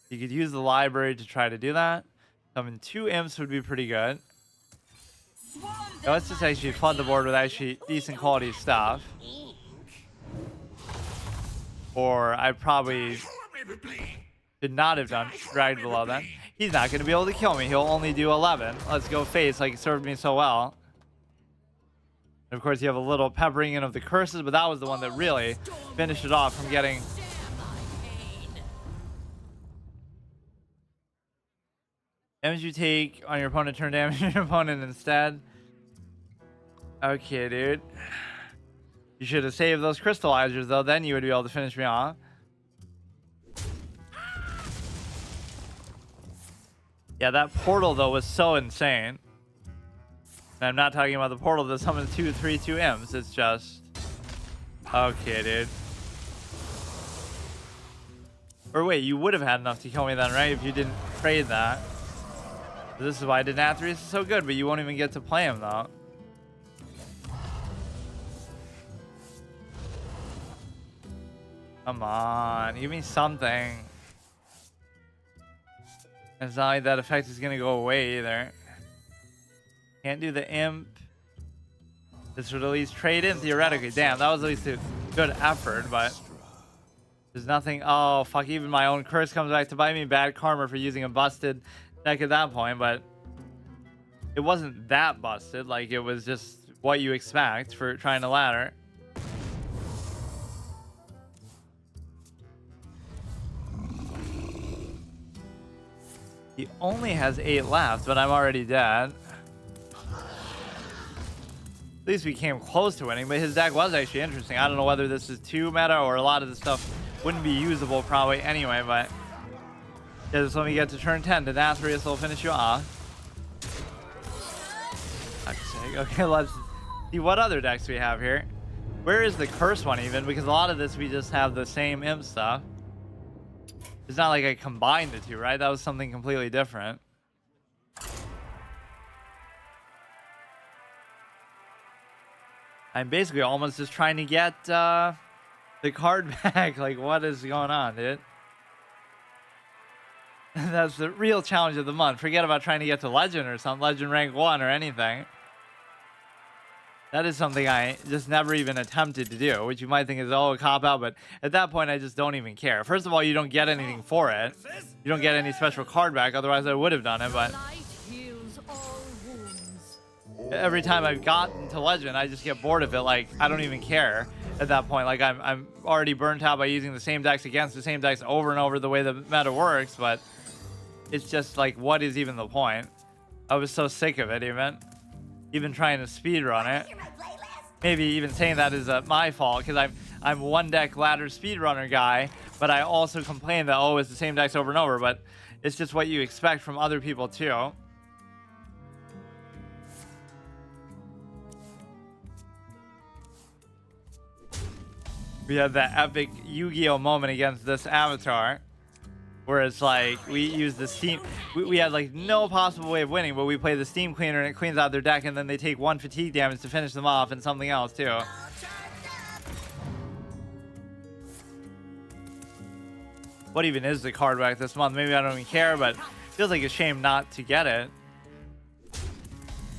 You could use the library to try to do that. Summon 2 imps would be pretty good. Now let's just actually flood the board with actually decent quality stuff. Or I probably should not have done Dragged Below then. He's not going to be able to kill me. He'll only do 11. Let's go face, like it served me so well. And of course, you have a little peppering in of the curses, but that was the one that really finished it off from getting... Damage you take on your opponent, turn damage on your opponent instead. Okay, dude. You should have saved those crystallizers, though. Then you would be able to finish me off. Yeah, that portal, though, was so insane. And I'm not talking about the portal that summons 2/3/2 imps. It's just Okay, dude. Or wait, you would have had enough to kill me then, right? If you didn't trade that. This is why Denathrius is so good, but you won't even get to play him though. Come on, give me something. It's not like that effect is gonna go away either. Can't do the imp. This would at least trade in theoretically. Damn, that was at least a good effort, but there's nothing. Oh fuck, even my own curse comes back to bite me. Bad karma for using a busted deck at that point, but it wasn't that busted. Like, it was just what you expect for trying to ladder. He only has 8 left, but I'm already dead. At least we came close to winning, but his deck was actually interesting. I don't know whether this is 2 meta or a lot of the stuff wouldn't be usable probably anyway, but yeah, just let me get to turn 10. Denathrius will finish you off. Okay, let's see what other decks we have here. Where is the curse one even? Because a lot of this we just have the same imp stuff. It's not like I combined the two, right? That was something completely different. I'm basically almost just trying to get the card back. Like, what is going on, dude? That's the real challenge of the month. Forget about trying to get to Legend or something, Legend rank 1 or anything. That is something I just never even attempted to do, which you might think is, oh, a cop-out, but at that point, I just don't even care. First of all, you don't get anything for it. You don't get any special card back, otherwise I would have done it, but every time I've gotten to Legend, I just get bored of it. Like, I don't even care at that point. Like, I'm already burnt out by using the same decks against the same decks over and over the way the meta works, but it's just like, what is even the point? I was so sick of it, even trying to speedrun it. Maybe even saying that is my fault, because I'm one deck ladder speedrunner guy, but I also complain that, oh, it's the same decks over and over, but it's just what you expect from other people too. We had that epic Yu-Gi-Oh moment against this avatar, where it's like we use the steam. We had like no possible way of winning, but we play the steam cleaner and it cleans out their deck, and then they take 1 fatigue damage to finish them off and something else too. What even is the card back this month? Maybe I don't even care, but it feels like a shame not to get it.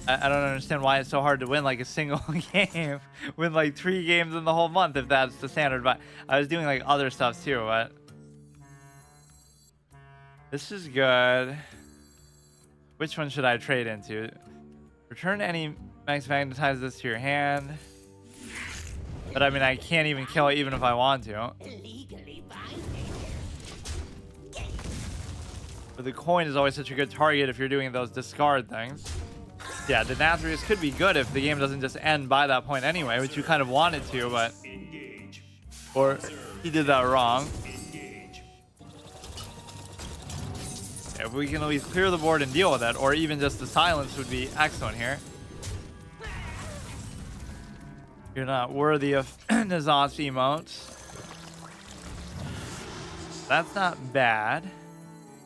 I don't understand why it's so hard to win like a single game. Win like 3 games in the whole month if that's the standard. But I was doing like other stuff too, but this is good. Which one should I trade into? Return any max magnetize this to your hand. But I mean, I can't even kill it even if I want to. But the coin is always such a good target if you're doing those discard things. Yeah, Denathrius could be good if the game doesn't just end by that point anyway, which you kind of want it to, but... Or he did that wrong. If we can at least clear the board and deal with it, or even just the silence would be excellent here. You're not worthy of Nazat's emotes. That's not bad.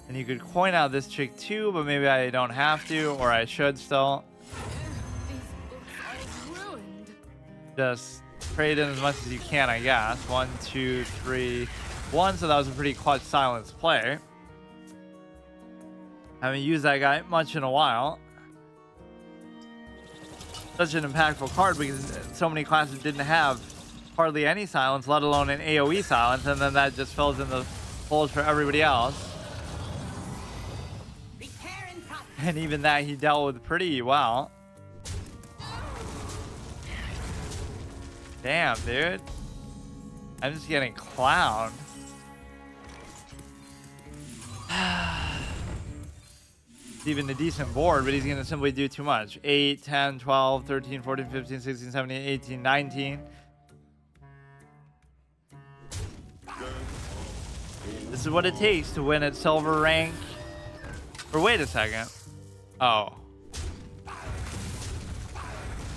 And you could coin out this chick too, but maybe I don't have to, or I should still. Just trade in as much as you can, I guess. 1, 2, 3, 1. So that was a pretty clutch silence play. Haven't used that guy much in a while. Such an impactful card because so many classes didn't have hardly any silence, let alone an AoE silence, and then that just fills in the holes for everybody else. And even that he dealt with pretty well. Damn, dude. I'm just getting clowned. It's even a decent board, but he's going to simply do too much. 8, 10, 12, 13, 14, 15, 16, 17, 18, 19. This is what it takes to win at silver rank. Or wait a second. Oh.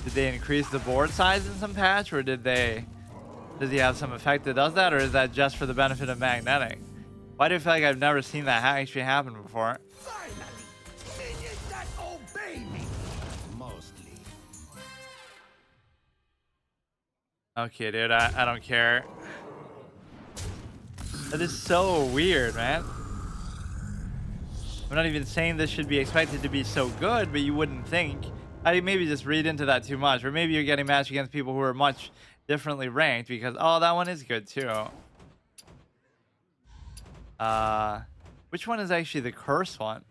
Did they increase the board size in some patch, or did they Does he have some effect that does that, or is that just for the benefit of magnetic? Why do I feel like I've never seen that actually happen before? Finally, minions that obey me. Mostly. Okay, dude, I don't care. That is so weird, man. I'm not even saying this should be expected to be so good, but you wouldn't think. I maybe just read into that too much, or maybe you're getting matched against people who are much differently ranked because, oh, that one is good too. Which one is actually the curse one?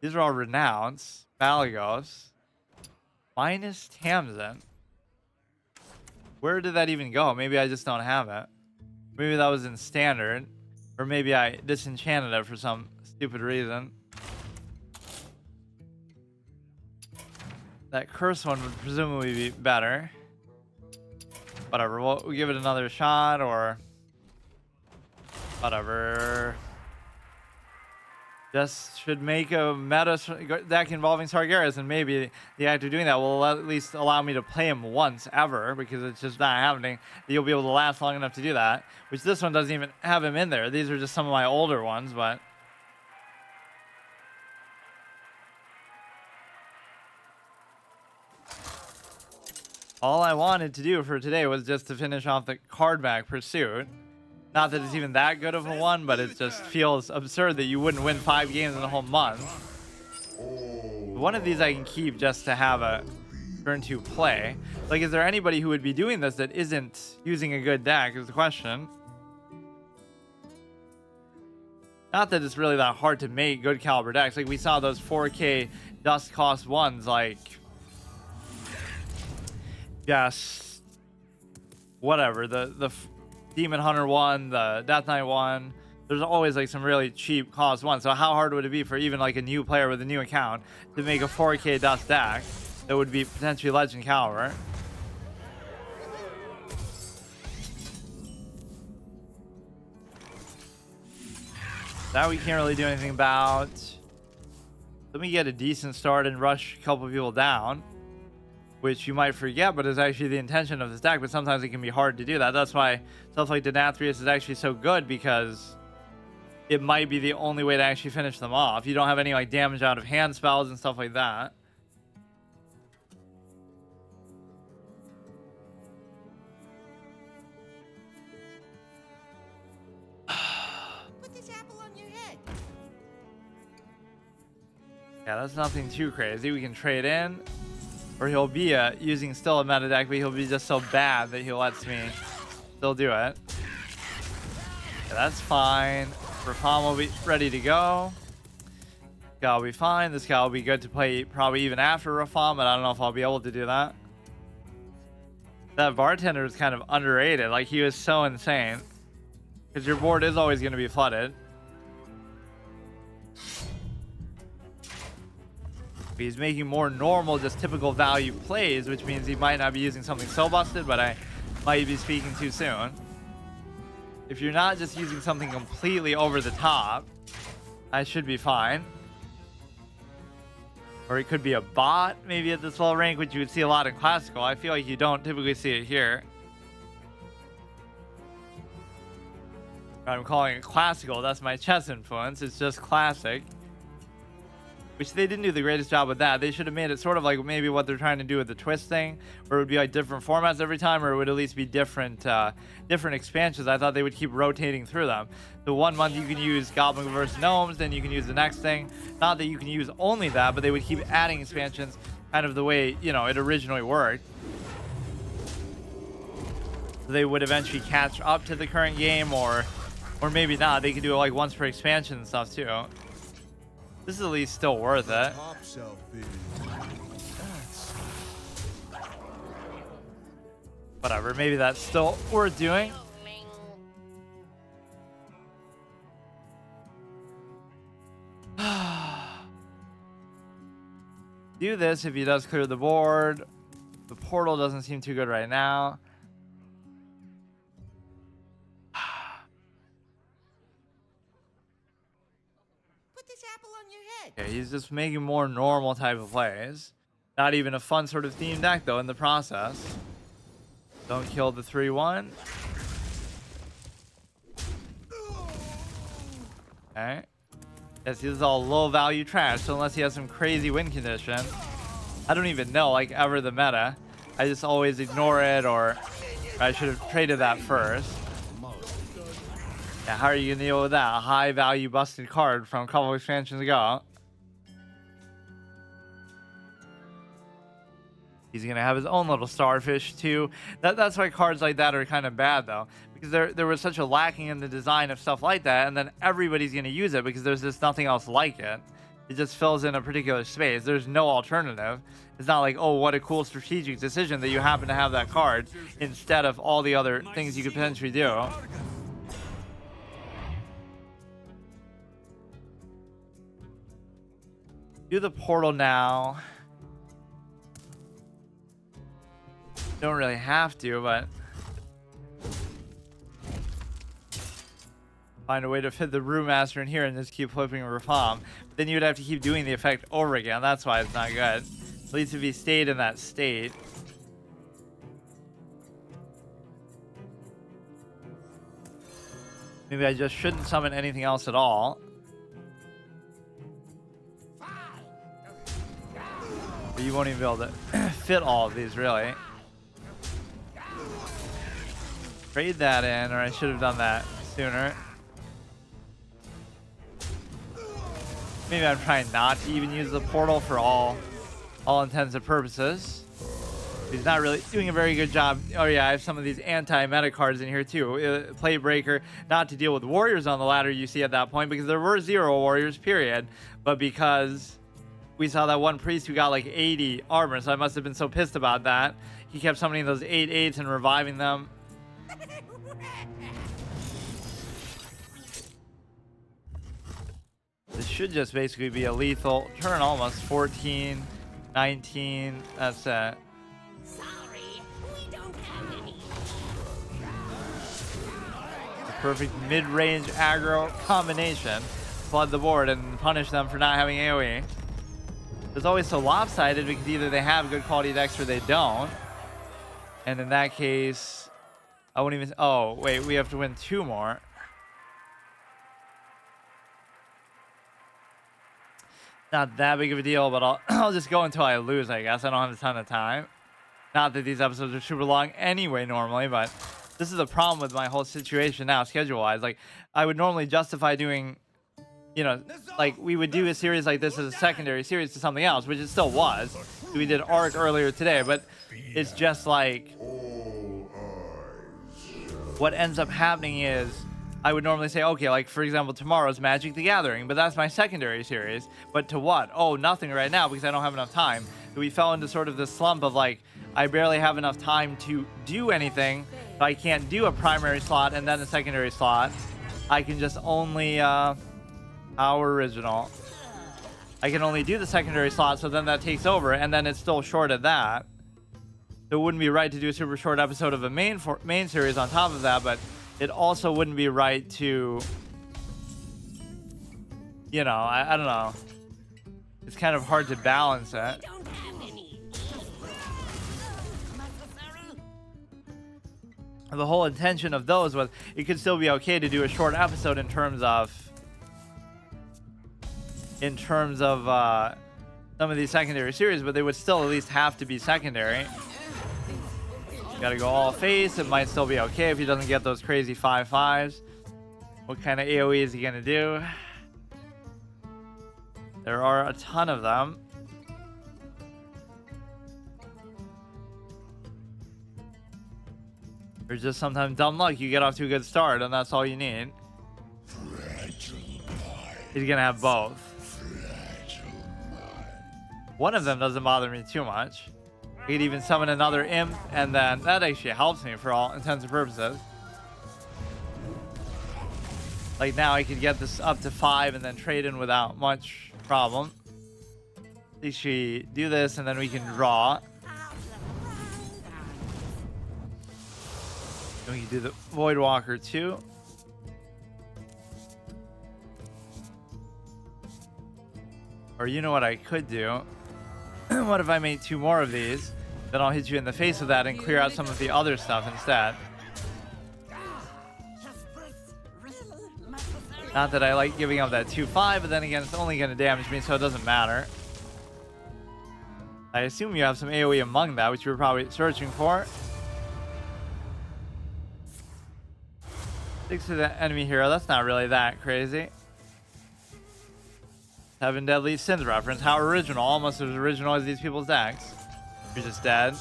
These are all renounced. Malagos. Minus Tamsin. Where did that even go? Maybe I just don't have it. Maybe that was in standard. Or maybe I disenchanted it for some stupid reason. That curse one would presumably be better. Whatever, we'll give it another shot, or whatever. Just should make a meta deck involving Sargeras, and maybe the act of doing that will at least allow me to play him once ever, because it's just not happening. You'll be able to last long enough to do that, which this one doesn't even have him in there. These are just some of my older ones, but all I wanted to do for today was just to finish off the card back pursuit. Not that it's even that good of a one, but it just feels absurd that you wouldn't win 5 games in a whole month. One of these I can keep just to have a turn 2 play. Like, is there anybody who would be doing this that isn't using a good deck is the question. Not that it's really that hard to make good caliber decks. Like, we saw those 4K dust cost ones, like, yes, whatever, the Demon Hunter one, the Death Knight one. There's always like some really cheap cost ones. So how hard would it be for even like a new player with a new account to make a 4K dust deck that would be potentially legend caliber? That we can't really do anything about. Let me get a decent start and rush a couple people down, which you might forget, but is actually the intention of this deck. But sometimes it can be hard to do that. That's why stuff like Denathrius is actually so good, because it might be the only way to actually finish them off. You don't have any like damage out of hand spells and stuff like that. Put this apple on your head. Yeah, that's nothing too crazy. We can trade in. Or he'll be using still a meta deck, but he'll be just so bad that he lets me still do it. Yeah, that's fine. Rafam will be ready to go. This guy will be fine. This guy will be good to play probably even after Rafam, but I don't know if I'll be able to do that. That bartender is kind of underrated. Like, he was so insane. Because your board is always going to be flooded. He's making more normal, just typical value plays, which means he might not be using something so busted, but I might be speaking too soon. If you're not just using something completely over the top, I should be fine. Or it could be a bot, maybe at this low rank, which you would see a lot in Classical. I feel like you don't typically see it here. I'm calling it Classical. That's my chess influence. It's just Classic. Which they didn't do the greatest job with that. They should have made it sort of like maybe what they're trying to do with the twist thing, where it would be like different formats every time, or it would at least be different different expansions. I thought they would keep rotating through them. The 1 month you can use Goblin versus Gnomes, then you can use the next thing. Not that you can use only that, but they would keep adding expansions kind of the way, you know, it originally worked. They would eventually catch up to the current game, or maybe not. They could do it like once per expansion and stuff too. This is at least still worth it. Whatever, maybe that's still worth doing. Do this if he does clear the board. The portal doesn't seem too good right now. Okay, he's just making more normal type of plays. Not even a fun sort of theme deck, though, in the process. Don't kill the 3/1. Okay. Yeah, see, this is all low value trash. So unless he has some crazy win condition, I don't even know, like, ever the meta. I just always ignore it, or I should have traded that first. Yeah, how are you gonna deal with that? A high value busted card from a couple expansions ago. He's gonna have his own little starfish too. That's why cards like that are kind of bad though, because there was such a lacking in the design of stuff like that, and then everybody's gonna use it because there's just nothing else like it. It just fills in a particular space. There's no alternative. It's not like, oh, what a cool strategic decision that you happen to have that card instead of all the other things you could potentially do. Do the portal now. Don't really have to, but find a way to fit the Brewmaster in here and just keep flipping Reform. But then you'd have to keep doing the effect over again. That's why it's not good. At least if he stayed in that state. Maybe I just shouldn't summon anything else at all. But you won't even be able to fit all of these, really. Trade that in, or I should have done that sooner. Maybe I'm trying not to even use the portal for all intents and purposes. He's not really doing a very good job. Oh yeah, I have some of these anti-meta cards in here too. Plate Breaker, not to deal with warriors on the ladder you see at that point, because there were 0 warriors, period. But because we saw that one priest who got like 80 armor, so I must have been so pissed about that. He kept summoning those 8/8s and reviving them. This should just basically be a lethal turn, almost 14, 19. That's it. Sorry, we don't have any. The perfect mid-range aggro combination. Flood the board and punish them for not having AoE. It's always so lopsided because either they have good quality decks or they don't. And in that case, I won't even. Oh, wait, we have to win 2 more. Not that big of a deal, but I'll just go until I lose, I guess. I don't have a ton of time. Not that these episodes are super long anyway normally, but this is the problem with my whole situation now, schedule-wise. Like, I would normally justify doing, you know, like we would do a series like this as a secondary series to something else, which it still was. We did Arc earlier today, but it's just like what ends up happening is I would normally say, okay, like for example, tomorrow's Magic the Gathering, but that's my secondary series. But to what? Oh, nothing right now because I don't have enough time. So we fell into sort of this slump of like, I barely have enough time to do anything. So I can't do a primary slot and then a secondary slot. I can just only, our original. I can only do the secondary slot, so then that takes over, and then it's still short at that. So it wouldn't be right to do a super short episode of a main series on top of that, but it also wouldn't be right to, you know, I don't know. It's kind of hard to balance it. The whole intention of those was it could still be okay to do a short episode in terms of some of these secondary series, but they would still at least have to be secondary. Gotta go all face. It might still be okay if he doesn't get those crazy 5/5s. What kind of AoE is he gonna do? There are a ton of them. There's just sometimes dumb luck. You get off to a good start, and that's all you need. He's gonna have both. One of them doesn't bother me too much. I could even summon another imp, and then that actually helps me for all intents and purposes. Like now I could get this up to 5 and then trade in without much problem. At least we do this and then we can draw. Then we can do the Voidwalker too. Or you know what I could do? What if I made 2 more of these? Then I'll hit you in the face with that and clear out some of the other stuff instead. Not that I like giving up that 2-5, but then again, it's only going to damage me, so it doesn't matter. I assume you have some AoE among that, which you were probably searching for. 6 to the enemy hero, that's not really that crazy. 7 Deadly Sins reference, how original, almost as original as these people's decks. You're just dead.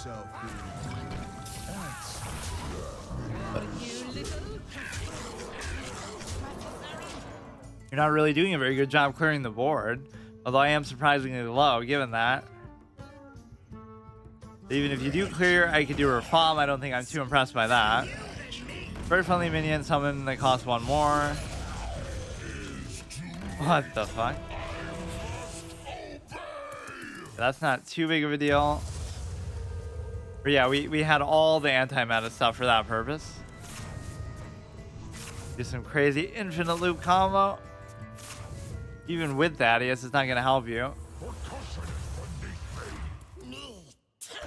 You're not really doing a very good job clearing the board, although I am surprisingly low given that. Even if you do clear, I could do a reform. I don't think I'm too impressed by that. Very friendly minion summon that costs 1 more. What the fuck? That's not too big of a deal. But yeah, we had all the anti-meta stuff for that purpose. Do some crazy infinite loop combo. Even with that, I guess it's not going to help you.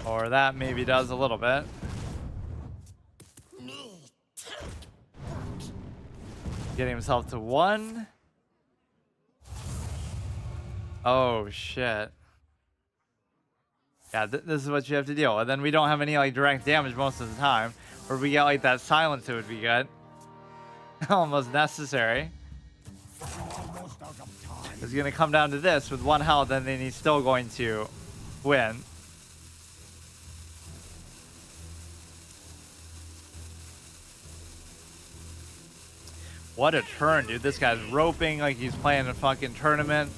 Or that maybe does a little bit. Getting himself to 1. Oh, shit. Yeah, this is what you have to deal with. Then we don't have any like direct damage most of the time. Or if we get like that silence, it would be good. Almost necessary. It's going to come down to this with 1 health, and then he's still going to win. What a turn, dude. This guy's roping like he's playing a fucking tournament.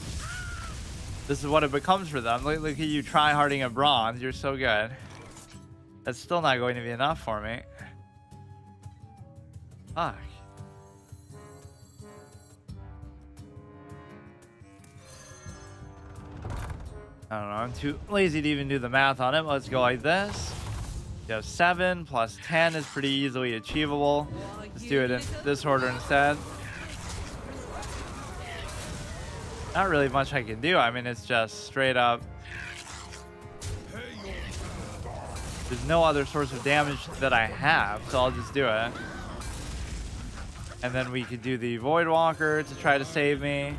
This is what it becomes for them. Look at you try-harding a bronze. You're so good. That's still not going to be enough for me. Fuck. I don't know. I'm too lazy to even do the math on it. Let's go like this. You have 7 plus 10 is pretty easily achievable. Let's do it in this order instead. Not really much I can do. I mean, it's just straight up. There's no other source of damage that I have, so I'll just do it. And then we could do the Voidwalker to try to save me.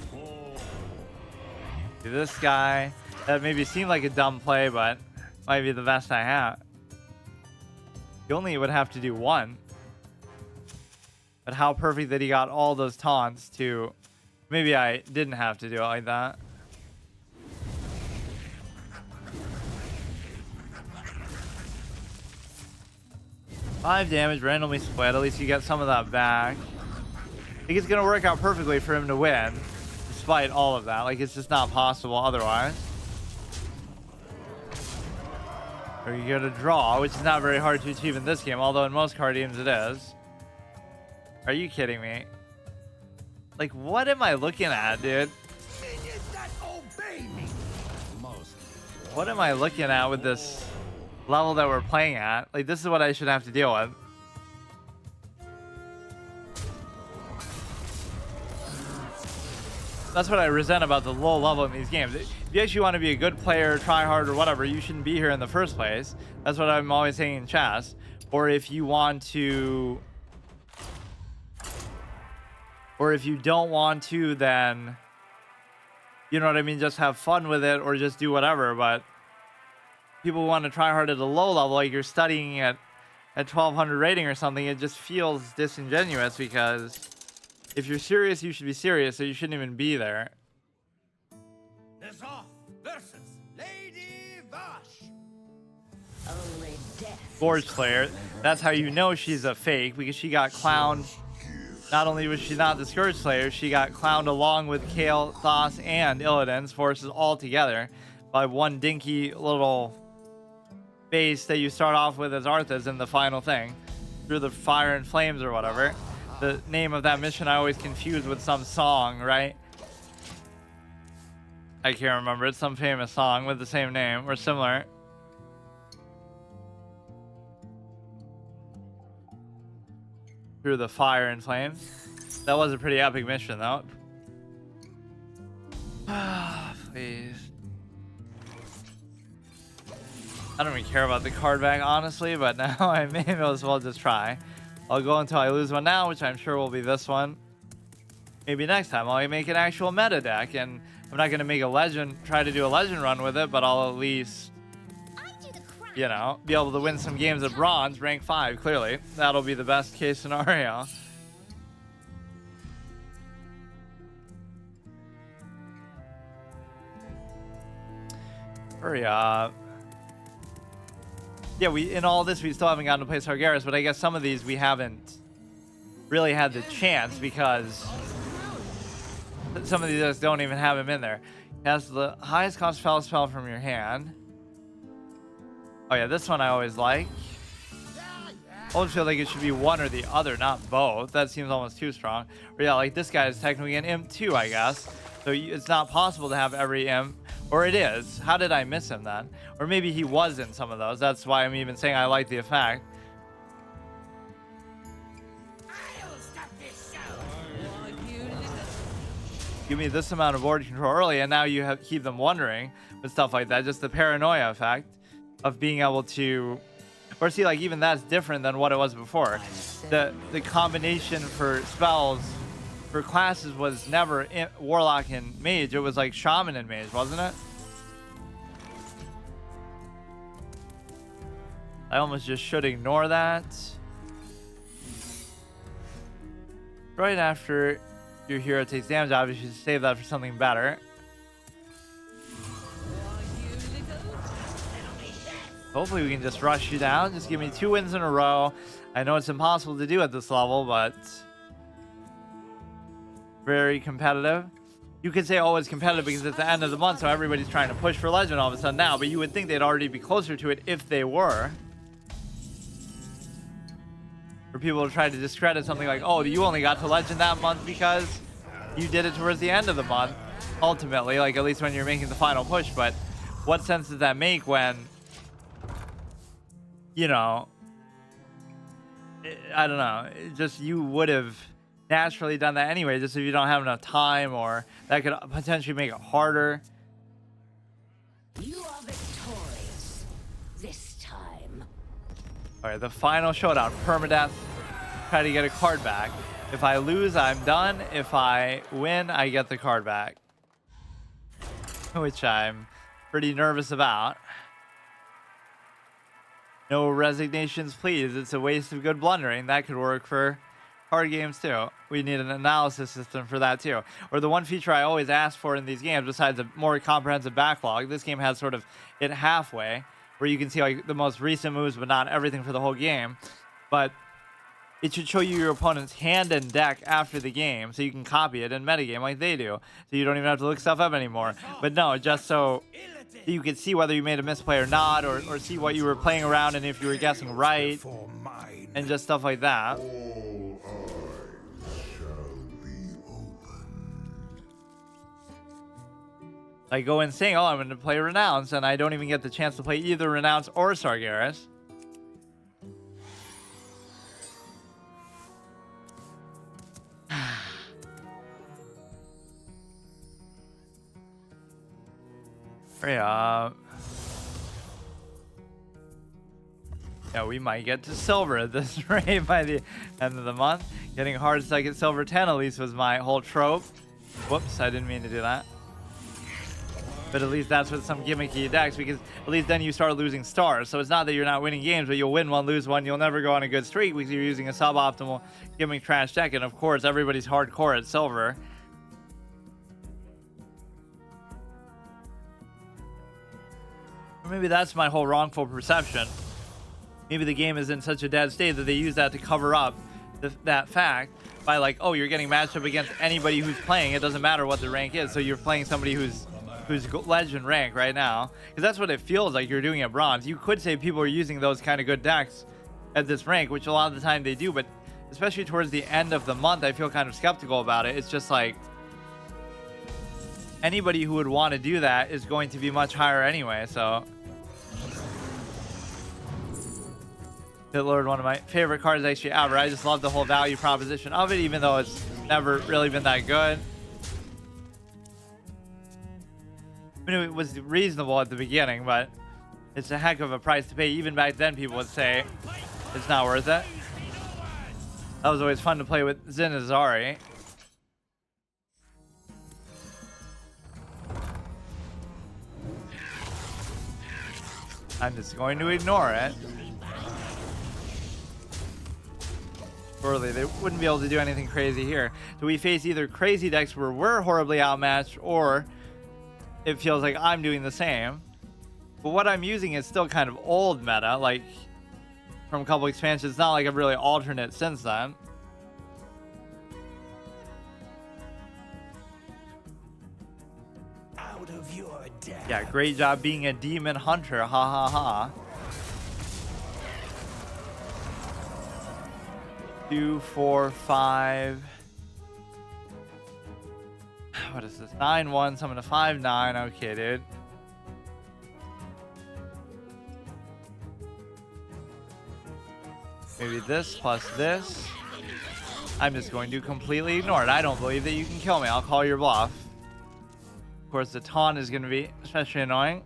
Do this guy. That maybe seemed like a dumb play, but might be the best I have. You only would have to do 1. But how perfect that he got all those taunts to... Maybe I didn't have to do it like that. Five damage, randomly split. At least you get some of that back. I think it's going to work out perfectly for him to win. Despite all of that. Like, it's just not possible otherwise. Or you get a draw, which is not very hard to achieve in this game. Although in most card games it is. Are you kidding me? Like, what am I looking at, dude? What am I looking at with this level that we're playing at? Like, this is what I should have to deal with. That's what I resent about the low level in these games. If you actually want to be a good player, try hard or whatever, you shouldn't be here in the first place. That's what I'm always saying in chess. Or if you want to... Or if you don't want to, then, you know what I mean, just have fun with it or just do whatever. But people want to try hard at a low level, like you're studying at 1200 rating or something. It just feels disingenuous because if you're serious, you should be serious, so you shouldn't even be there. Nazar versus Lady Vash. Only death. Forge Slayer, that's how you know she's a fake, because she got clowned. Not only was she not the Scourge Slayer, she got clowned along with Kale, Thos, and Illidan's forces all together by one dinky little base that you start off with as Arthas in the final thing. Through the fire and flames or whatever. The name of that mission I always confuse with some song, right? I can't remember. It's some famous song with the same name or similar. Through the fire and flames. That was a pretty epic mission, though. Please. I don't even care about the card back, honestly, but now I may as well just try. I'll go until I lose one now, which I'm sure will be this one. Maybe next time I'll make an actual meta deck, and I'm not going to make a legend, try to do a legend run with it, but I'll at least, you know, be able to win some games at bronze, rank 5, clearly. That'll be the best case scenario. Hurry up. Yeah, in all this, we still haven't gotten to play Sargeras, but I guess some of these we haven't really had the chance because some of these just don't even have him in there. He has the highest cost spell from your hand. Oh yeah, this one I always like. I always feel like it should be one or the other, not both. That seems almost too strong. But yeah, like this guy is technically an imp too, I guess. So it's not possible to have every imp. Or it is. How did I miss him then? Or maybe he was in some of those. That's why I'm even saying I like the effect. Give me this amount of board control early, and now you have keep them wondering with stuff like that. Just the paranoia effect of being able to, or see, like even that's different than what it was before. The combination for spells for classes was never warlock and mage. It was like shaman and mage, wasn't it? I almost just should ignore that. Right after your hero takes damage, obviously you should save that for something better. Hopefully we can just rush you down. Just give me 2 wins in a row. I know it's impossible to do at this level, but very competitive. You could say, oh, it's competitive because it's the end of the month, so everybody's trying to push for legend all of a sudden now, but you would think they'd already be closer to it if they were. For people to try to discredit something like, oh, you only got to legend that month because you did it towards the end of the month, ultimately, like at least when you're making the final push. But what sense does that make when, you know, I don't know, just you would have naturally done that anyway, just if you don't have enough time, or that could potentially make it harder. You are victorious this time. All right, the final showdown, permadeath. Try to get a card back. If I lose, I'm done. If I win, I get the card back, which I'm pretty nervous about. No resignations, please. It's a waste of good blundering. That could work for card games too. We need an analysis system for that too. Or the one feature I always ask for in these games, besides a more comprehensive backlog, this game has sort of it halfway, where you can see like the most recent moves, but not everything for the whole game. But it should show you your opponent's hand and deck after the game, so you can copy it in metagame like they do. So you don't even have to look stuff up anymore. But no, just so you can see whether you made a misplay or not, or see what you were playing around and if you were guessing right, and just stuff like that. I go in saying, oh, I'm going to play Renounce, and I don't even get the chance to play either Renounce or Sargeras. Hurry up. Yeah, we might get to silver at this rate by the end of the month. Getting hard second silver 10 at least was my whole trope. Whoops, I didn't mean to do that. But at least that's with some gimmicky decks, because at least then you start losing stars. So it's not that you're not winning games, but you'll win one, lose one. You'll never go on a good streak because you're using a suboptimal gimmick trash deck. And of course, everybody's hardcore at silver. Or maybe that's my whole wrongful perception. Maybe the game is in such a dead state that they use that to cover up that fact by like, oh, you're getting matched up against anybody who's playing. It doesn't matter what the rank is. So you're playing somebody who's legend rank right now, because that's what it feels like you're doing at bronze. You could say people are using those kind of good decks at this rank, which a lot of the time they do, but especially towards the end of the month, I feel kind of skeptical about it. It's just like anybody who would want to do that is going to be much higher anyway. So Hit Lord, one of my favorite cards actually ever. I just love the whole value proposition of it, even though it's never really been that good. I mean, it was reasonable at the beginning, but It's a heck of a price to pay. Even back then, people would say it's not worth it. That was always fun to play with Zinazari. I'm just going to ignore it. Surely they wouldn't be able to do anything crazy here. So we face either crazy decks where we're horribly outmatched, or it feels like I'm doing the same. But what I'm using is still kind of old meta, like from a couple expansions. It's not like I've really alternate since then. Out of your death. Yeah, great job being a demon hunter. Ha ha ha. 2, 4, 5. What is this? 9-1. Summon a 5-9. Okay, dude. Maybe this plus this. I'm just going to completely ignore it. I don't believe that you can kill me. I'll call your bluff. Of course, the taunt is going to be especially annoying.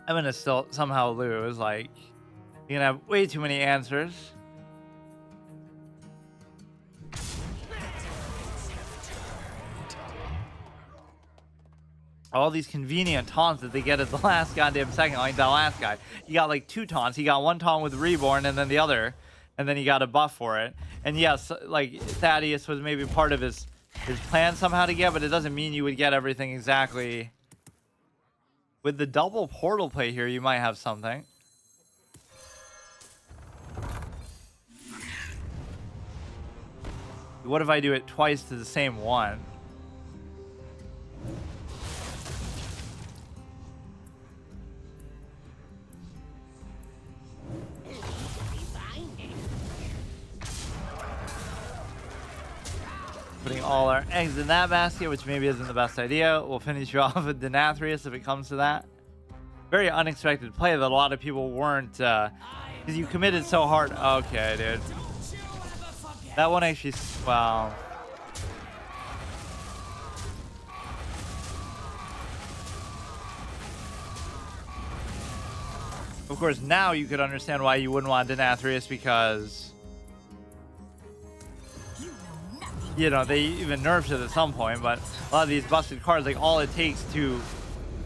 I'm going to still somehow lose. Like, you're going to have way too many answers. All these convenient taunts that they get at the last goddamn second, like that last guy. He got like 2 taunts. He got 1 taunt with Reborn and then the other, and then he got a buff for it. And yes, like Thaddeus was maybe part of his plan somehow to get, but it doesn't mean you would get everything exactly. With the double portal play here, you might have something. What if I do it twice to the same one? Putting all our eggs in that basket, which maybe isn't the best idea. We'll finish you off with Denathrius if it comes to that. Very unexpected play that a lot of people weren't, because you committed so hard. Okay, dude. That one actually, wow. Of course, now you could understand why you wouldn't want Denathrius, because you know, they even nerfed it at some point, but a lot of these busted cards, like all it takes to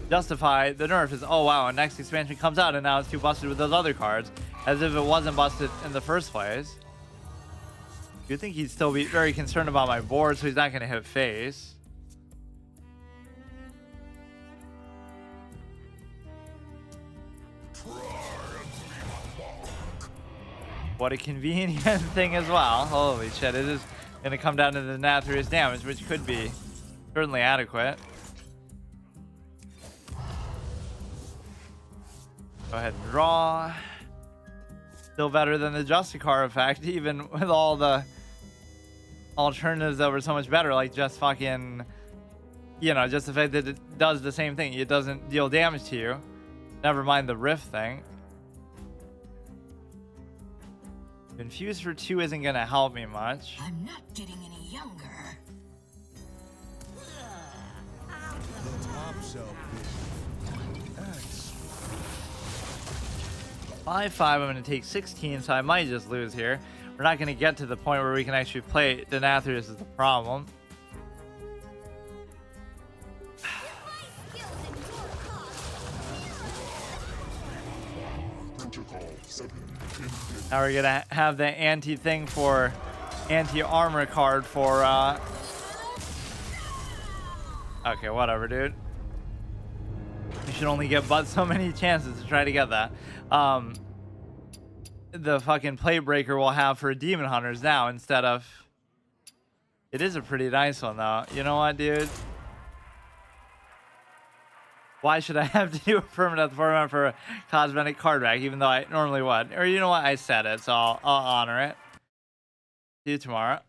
justify the nerf is, oh wow, next expansion comes out and now it's too busted with those other cards, as if it wasn't busted in the first place. You'd think he'd still be very concerned about my board, so he's not going to hit face. What a convenient thing as well. Holy shit, it is going to come down to the Denathrius damage, which could be certainly adequate. Go ahead and draw. Still better than the Justicar effect, even with all the alternatives that were so much better, like just fucking, you know, just the fact that it does the same thing. It doesn't deal damage to you. Never mind the rift thing. Infuse for 2 isn't going to help me much. I'm not getting any younger. 5-5, I'm going to take 16, so I might just lose here. We're not going to get to the point where we can actually play Denathrius is the problem. Now we're going to have the anti-thing for anti-armor card for... Okay, whatever, dude. You should only get but so many chances to try to get that. The fucking play breaker we'll have for demon hunters now instead of... It is a pretty nice one, though. You know what, dude? Why should I have to do a permanent format for a cosmetic card back, even though I normally would? Or you know what? I said it, so I'll honor it. See you tomorrow.